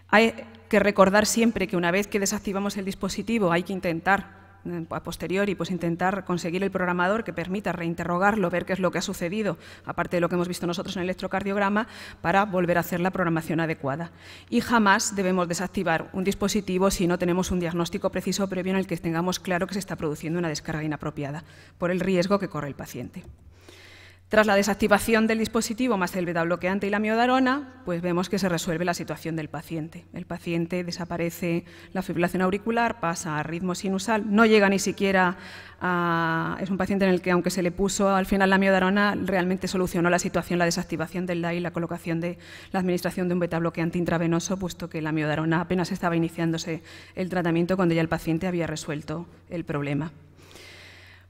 Hay que recordar siempre que una vez que desactivamos el dispositivo hay que intentar, a posteriori, pues intentar conseguir el programador que permita reinterrogarlo, ver qué es lo que ha sucedido, aparte de lo que hemos visto nosotros en el electrocardiograma, para volver a hacer la programación adecuada. Y jamás debemos desactivar un dispositivo si no tenemos un diagnóstico preciso previo en el que tengamos claro que se está produciendo una descarga inapropiada, por el riesgo que corre el paciente. Tras la desactivación del dispositivo más el beta bloqueante y la amiodarona, pues vemos que se resuelve la situación del paciente. El paciente desaparece la fibrilación auricular, pasa a ritmo sinusal, no llega ni siquiera a... Es un paciente en el que, aunque se le puso al final la amiodarona, realmente solucionó la situación, la desactivación del DAI y la colocación de la administración de un beta bloqueante intravenoso, puesto que la amiodarona apenas estaba iniciándose el tratamiento cuando ya el paciente había resuelto el problema.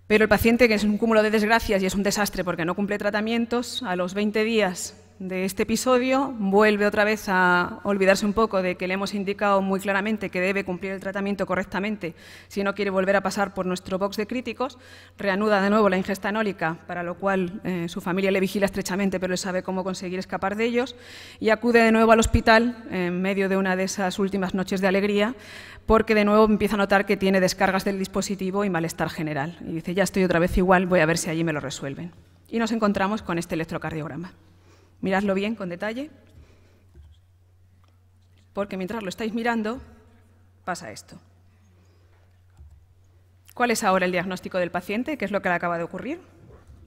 Pero el paciente, que es un cúmulo de desgracias y es un desastre porque no cumple tratamientos, a los 20 días de este episodio vuelve otra vez a olvidarse un poco de que le hemos indicado muy claramente que debe cumplir el tratamiento correctamente si no quiere volver a pasar por nuestro box de críticos, reanuda de nuevo la ingesta anólica, para lo cual su familia le vigila estrechamente, pero él sabe cómo conseguir escapar de ellos, y acude de nuevo al hospital en medio de una de esas últimas noches de alegría, porque de nuevo empieza a notar que tiene descargas del dispositivo y malestar general. Y dice, ya estoy otra vez igual, voy a ver si allí me lo resuelven. Y nos encontramos con este electrocardiograma. Miradlo bien, con detalle, porque mientras lo estáis mirando, pasa esto. ¿Cuál es ahora el diagnóstico del paciente? ¿Qué es lo que le acaba de ocurrir?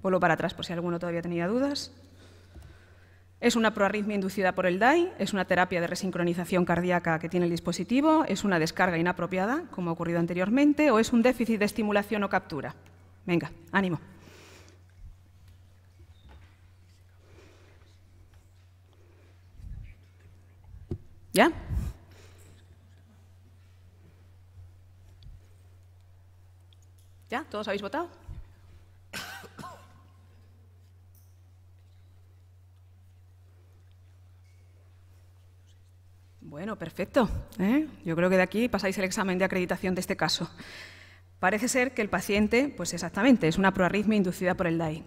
Vuelvo para atrás por si alguno todavía tenía dudas. Es una proarritmia inducida por el DAI, es una terapia de resincronización cardíaca que tiene el dispositivo, es una descarga inapropiada, como ha ocurrido anteriormente, o es un déficit de estimulación o captura. Venga, ánimo. ¿Ya? ¿Ya? ¿Todos habéis votado? Bueno, perfecto. Yo creo que de aquí pasáis el examen de acreditación de este caso. Parece ser que el paciente, pues exactamente, es una proarritmia inducida por el DAI.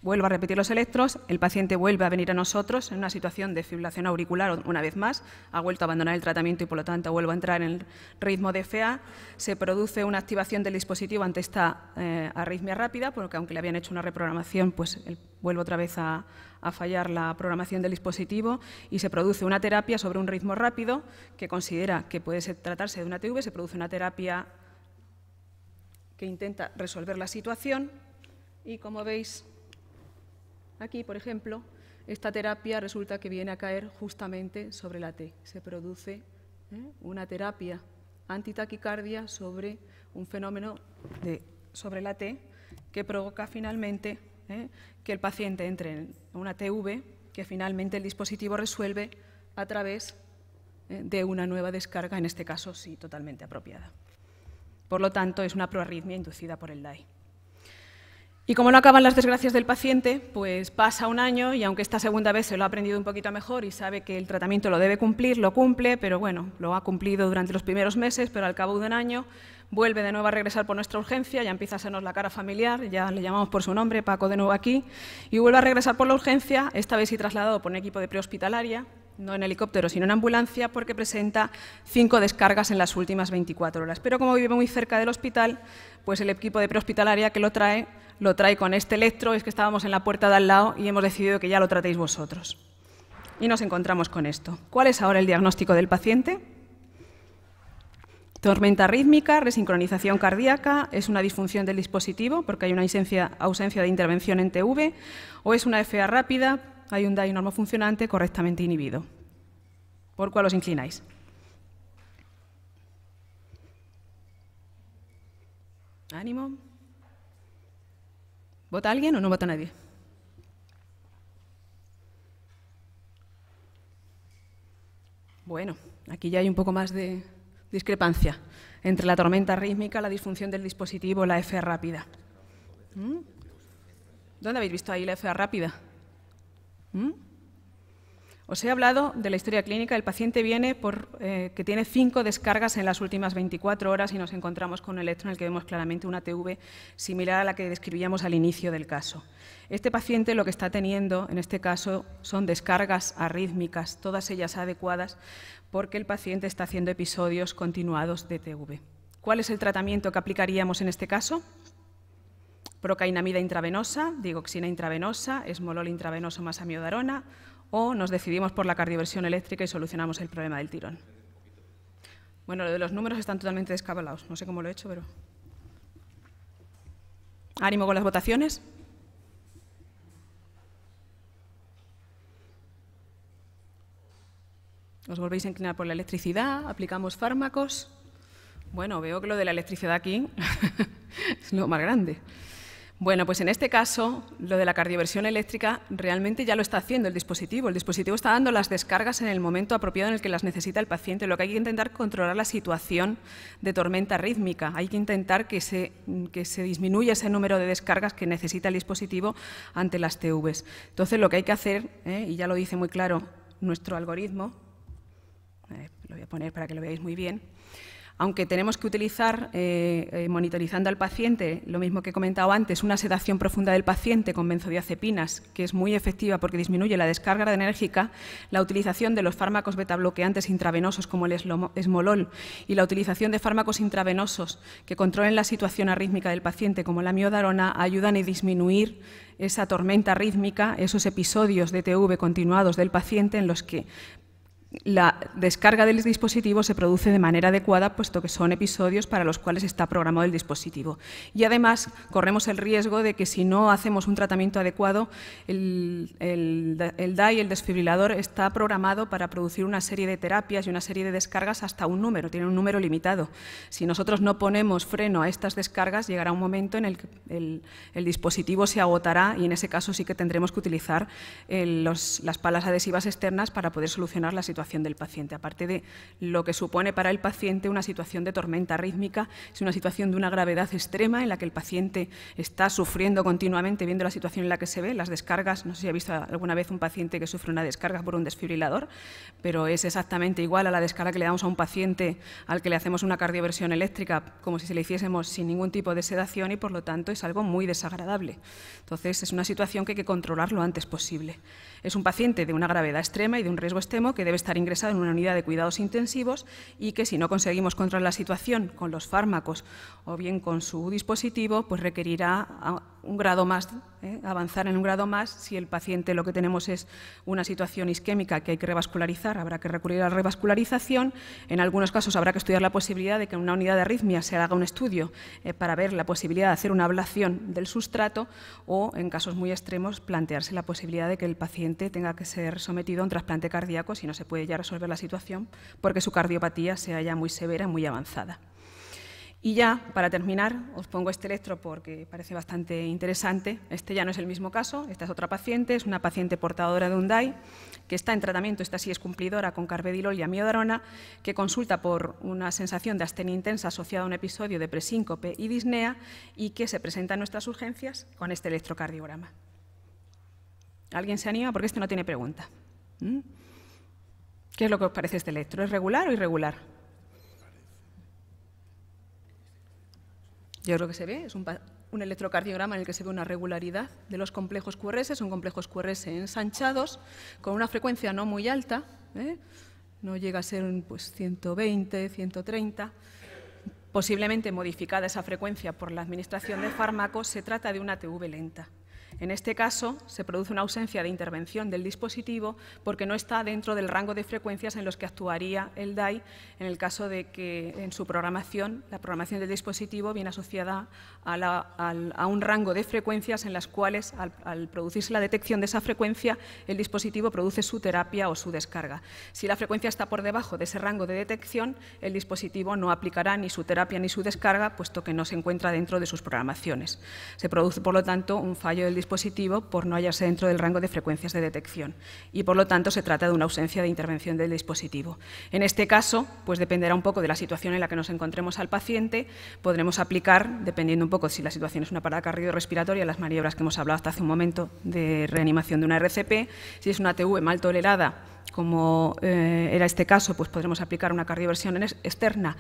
vuelvo a repetir los electros, el paciente vuelve a venir a nosotros en una situación de fibrilación auricular una vez más, ha vuelto a abandonar el tratamiento y por lo tanto vuelve a entrar en el ritmo de FA, se produce una activación del dispositivo ante esta arritmia rápida, porque aunque le habían hecho una reprogramación, pues vuelve otra vez a fallar la programación del dispositivo y se produce una terapia sobre un ritmo rápido que considera que puede tratarse de una TV, se produce una terapia que intenta resolver la situación y, como veis, aquí, por ejemplo, esta terapia resulta que viene a caer justamente sobre la T. Se produce una terapia antitaquicardia sobre un fenómeno sobre la T que provoca finalmente que el paciente entre en una TV que finalmente el dispositivo resuelve a través de una nueva descarga, en este caso sí totalmente apropiada. Por lo tanto, es una proarritmia inducida por el DAI. Y como no acaban las desgracias del paciente, pues pasa un año y aunque esta segunda vez se lo ha aprendido un poquito mejor y sabe que el tratamiento lo debe cumplir, lo cumple, pero bueno, lo ha cumplido durante los primeros meses, pero al cabo de un año vuelve de nuevo a regresar por nuestra urgencia, ya empieza a sernos la cara familiar, ya le llamamos por su nombre, Paco de nuevo aquí, y vuelve a regresar por la urgencia, esta vez sí trasladado por un equipo de prehospitalaria, no en helicóptero, sino en ambulancia, porque presenta 5 descargas en las últimas 24 horas. Pero como vive muy cerca del hospital, pues el equipo de prehospitalaria que lo trae con este electro, es que estábamos en la puerta de al lado y hemos decidido que ya lo tratéis vosotros. Y nos encontramos con esto. ¿Cuál es ahora el diagnóstico del paciente? Tormenta rítmica, resincronización cardíaca, es una disfunción del dispositivo porque hay una ausencia de intervención en TV, o es una FA rápida, hay un DAI normofuncionante correctamente inhibido. ¿Por cuál os inclináis? Ánimo. ¿Vota alguien o no vota nadie? Bueno, aquí ya hay un poco más de discrepancia entre la tormenta rítmica, la disfunción del dispositivo, la FA rápida. ¿Dónde habéis visto ahí la FA rápida? Os he hablado de la historia clínica. El paciente viene que tiene 5 descargas en las últimas 24 horas y nos encontramos con un electro en el que vemos claramente una TV similar a la que describíamos al inicio del caso. Este paciente lo que está teniendo, en este caso, son descargas arrítmicas, todas ellas adecuadas, porque el paciente está haciendo episodios continuados de TV. ¿Cuál es el tratamiento que aplicaríamos en este caso? Procainamida intravenosa, digoxina intravenosa, esmolol intravenoso más amiodarona, o nos decidimos por la cardioversión eléctrica y solucionamos el problema del tirón. Bueno, lo de los números están totalmente descabalados, no sé cómo lo he hecho, pero... ¿Ánimo con las votaciones? ¿Os volvéis a inclinar por la electricidad? ¿Aplicamos fármacos? Bueno, veo que lo de la electricidad aquí es lo más grande. Bueno, pues en este caso, lo de la cardioversión eléctrica realmente ya lo está haciendo el dispositivo. El dispositivo está dando las descargas en el momento apropiado en el que las necesita el paciente. Lo que hay que intentar es controlar la situación de tormenta rítmica. Hay que intentar que se disminuya ese número de descargas que necesita el dispositivo ante las TVs. Entonces, lo que hay que hacer, y ya lo dice muy claro nuestro algoritmo, lo voy a poner para que lo veáis muy bien. Aunque tenemos que utilizar, monitorizando al paciente, lo mismo que he comentado antes, una sedación profunda del paciente con benzodiazepinas, que es muy efectiva porque disminuye la descarga adrenérgica, la utilización de los fármacos betabloqueantes intravenosos como el esmolol y la utilización de fármacos intravenosos que controlen la situación arrítmica del paciente como la amiodarona ayudan a disminuir esa tormenta rítmica, esos episodios de TV continuados del paciente en los que la descarga del dispositivo se produce de manera adecuada, puesto que son episodios para los cuales está programado el dispositivo. Y además, corremos el riesgo de que si no hacemos un tratamiento adecuado, el DAI, el desfibrilador, está programado para producir una serie de terapias y una serie de descargas hasta un número, tiene un número limitado. Si nosotros no ponemos freno a estas descargas, llegará un momento en el que el dispositivo se agotará y en ese caso sí que tendremos que utilizar las palas adhesivas externas para poder solucionar la situación situación del paciente. Aparte de lo que supone para el paciente una situación de tormenta rítmica, es una situación de una gravedad extrema en la que el paciente está sufriendo continuamente, viendo la situación en la que se ve, las descargas. No sé si ha visto alguna vez un paciente que sufre una descarga por un desfibrilador, pero es exactamente igual a la descarga que le damos a un paciente al que le hacemos una cardioversión eléctrica, como si se le hiciésemos sin ningún tipo de sedación, y por lo tanto es algo muy desagradable. Entonces es una situación que hay que controlar lo antes posible. Es un paciente de una gravedad extrema y de un riesgo extremo que debe estar ingresado en una unidad de cuidados intensivos y que, si no conseguimos controlar la situación con los fármacos o bien con su dispositivo, pues requerirá un grado más, avanzar en un grado más. Si el paciente lo que tenemos es una situación isquémica que hay que revascularizar, habrá que recurrir a la revascularización. En algunos casos habrá que estudiar la posibilidad de que en una unidad de arritmia se haga un estudio para ver la posibilidad de hacer una ablación del sustrato, o, en casos muy extremos, plantearse la posibilidad de que el paciente tenga que ser sometido a un trasplante cardíaco si no se puede ya resolver la situación porque su cardiopatía sea ya muy severa, muy avanzada. Y ya, para terminar, os pongo este electro porque parece bastante interesante. Este ya no es el mismo caso, esta es otra paciente, es una paciente portadora de un DAI que está en tratamiento, esta sí es cumplidora con carvedilol y amiodarona, que consulta por una sensación de astenia intensa asociada a un episodio de presíncope y disnea y que se presenta en nuestras urgencias con este electrocardiograma. ¿Alguien se anima? Porque este no tiene pregunta. ¿Qué es lo que os parece este electro? ¿Es regular o irregular? Yo creo que se ve, es un electrocardiograma en el que se ve una regularidad de los complejos QRS, son complejos QRS ensanchados, con una frecuencia no muy alta, no llega a ser pues 120, 130, posiblemente modificada esa frecuencia por la administración de fármacos. Se trata de una ATV lenta. En este caso, se produce una ausencia de intervención del dispositivo porque no está dentro del rango de frecuencias en los que actuaría el DAI en el caso de que en su programación, la programación del dispositivo viene asociada a un rango de frecuencias en las cuales, al producirse la detección de esa frecuencia, el dispositivo produce su terapia o su descarga. Si la frecuencia está por debajo de ese rango de detección, el dispositivo no aplicará ni su terapia ni su descarga, puesto que no se encuentra dentro de sus programaciones. Se produce, por lo tanto, un fallo del dispositivo por no hallarse dentro del rango de frecuencias de detección y, por lo tanto, se trata de una ausencia de intervención del dispositivo. En este caso, pues dependerá un poco de la situación en la que nos encontremos al paciente. Podremos aplicar, dependiendo un poco si la situación es una parada cardiorrespiratoria, las maniobras que hemos hablado hasta hace un momento de reanimación de una RCP. Si es una ATV mal tolerada, como era este caso, pues podremos aplicar una cardioversión externa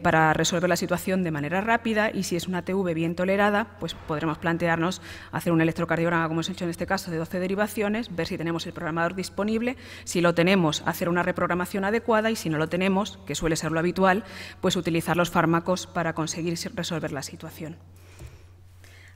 para resolver la situación de manera rápida, y si es una ATV bien tolerada, pues podremos plantearnos hacer un electrocardiograma, como hemos hecho en este caso, de 12 derivaciones, ver si tenemos el programador disponible. Si lo tenemos, hacer una reprogramación adecuada, y si no lo tenemos, que suele ser lo habitual, pues utilizar los fármacos para conseguir resolver la situación.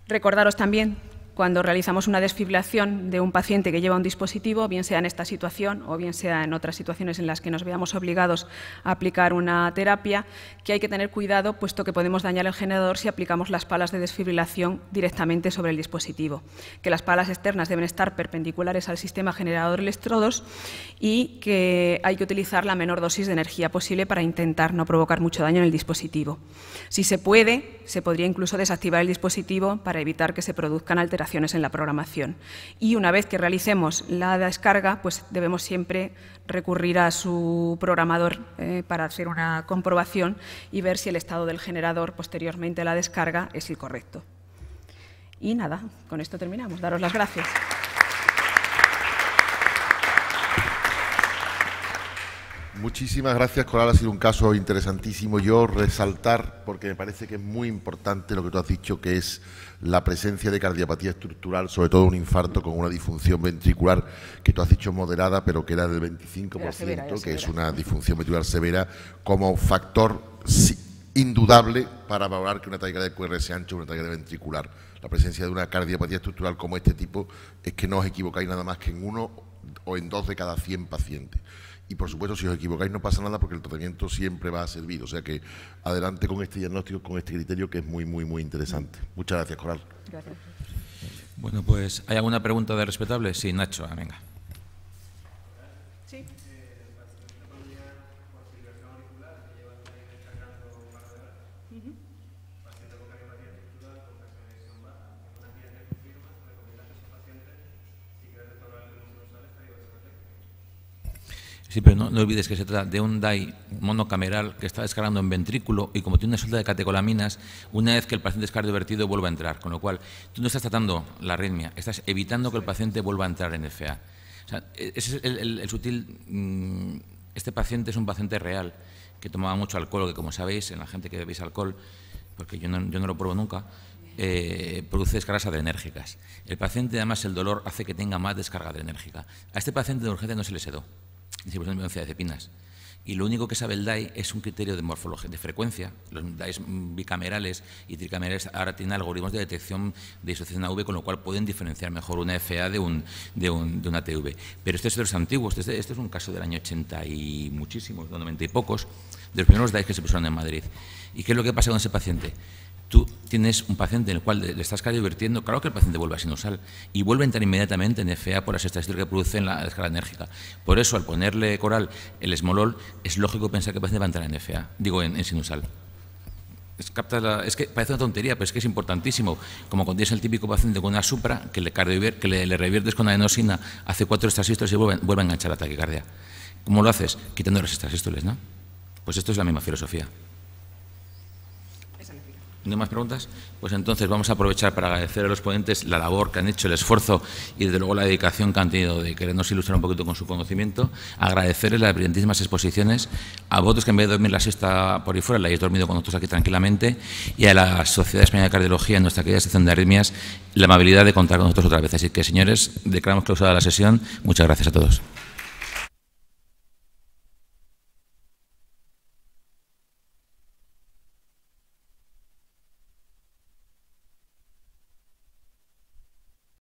Recordaros también, cuando realizamos una desfibrilación de un paciente que lleva un dispositivo, bien sea en esta situación o bien sea en otras situaciones en las que nos veamos obligados a aplicar una terapia, que hay que tener cuidado, puesto que podemos dañar el generador si aplicamos las palas de desfibrilación directamente sobre el dispositivo, que las palas externas deben estar perpendiculares al sistema generador de electrodos y que hay que utilizar la menor dosis de energía posible para intentar no provocar mucho daño en el dispositivo. Si se puede, se podría incluso desactivar el dispositivo para evitar que se produzcan alteraciones en la programación. Y una vez que realicemos la descarga, pues debemos siempre recurrir a su programador para hacer una comprobación y ver si el estado del generador posteriormente a la descarga es el correcto. Y nada, con esto terminamos. Daros las gracias. Muchísimas gracias, Coral. Ha sido un caso interesantísimo. Yo resaltar, porque me parece que es muy importante lo que tú has dicho, que es la presencia de cardiopatía estructural, sobre todo un infarto con una disfunción ventricular, que tú has dicho moderada, pero que era del 25%, severa. Que es una disfunción ventricular severa, como factor indudable para valorar que una taquicardia de QRS ancho o una taquicardia ventricular. La presencia de una cardiopatía estructural como este tipo es que no os equivocáis nada más que en 1 o en 2 de cada 100 pacientes. Y, por supuesto, si os equivocáis no pasa nada porque el tratamiento siempre va a servir. O sea que adelante con este diagnóstico, con este criterio, que es muy, muy, muy interesante. Muchas gracias, Coral. Gracias. Bueno, pues, ¿hay alguna pregunta de respetable? Sí, Nacho, venga. Sí. Sí, pero no olvides que se trata de un DAI monocameral que está descargando en ventrículo y como tiene una suelta de catecolaminas, una vez que el paciente es cardiovertido vuelve a entrar. Con lo cual, tú no estás tratando la arritmia, estás evitando que el paciente vuelva a entrar en FA. O sea, ese es el sutil... Este paciente es un paciente real que tomaba mucho alcohol, que como sabéis, en la gente que bebéis alcohol, porque yo no lo pruebo nunca, produce descargas adrenérgicas. El paciente, además, el dolor hace que tenga más descarga adrenérgica. A este paciente de urgencia no se le sedó, ni se puso en benzodiazepinas. Y lo único que sabe el DAI es un criterio de morfología, de frecuencia. Los DAIs bicamerales y tricamerales ahora tienen algoritmos de detección de disociación AV, con lo cual pueden diferenciar mejor una FA de una TV. Pero este es de los antiguos, este es un caso del año 80 y muchísimos, 90 y pocos, de los primeros DAIs que se pusieron en Madrid. ¿Y qué es lo que pasa con ese paciente? Tú tienes un paciente en el cual le estás cardiovertiendo, claro que el paciente vuelve a sinusal y vuelve a entrar inmediatamente en FA por las estadísticas que produce en la descarga enérgica. Por eso, al ponerle coral el esmolol, es lógico pensar que el paciente va a entrar en FA, digo, en sinusal. Es que parece una tontería, pero es que es importantísimo. Como cuando tienes el típico paciente con una supra, que le reviertes con adenosina, hace 4 extrasístoles y vuelve a enganchar la taquicardia. ¿Cómo lo haces? Quitando las extrasístoles, ¿no? Pues esto es la misma filosofía. ¿No hay más preguntas? Pues entonces vamos a aprovechar para agradecer a los ponentes la labor que han hecho, el esfuerzo y desde luego la dedicación que han tenido de querernos ilustrar un poquito con su conocimiento, agradecerles las brillantísimas exposiciones, a vosotros que en vez de dormir la siesta por ahí fuera la hayáis dormido con nosotros aquí tranquilamente, y a la Sociedad Española de Cardiología en nuestra querida sección de arritmias la amabilidad de contar con nosotros otra vez. Así que, señores, declaramos clausura la sesión. Muchas gracias a todos.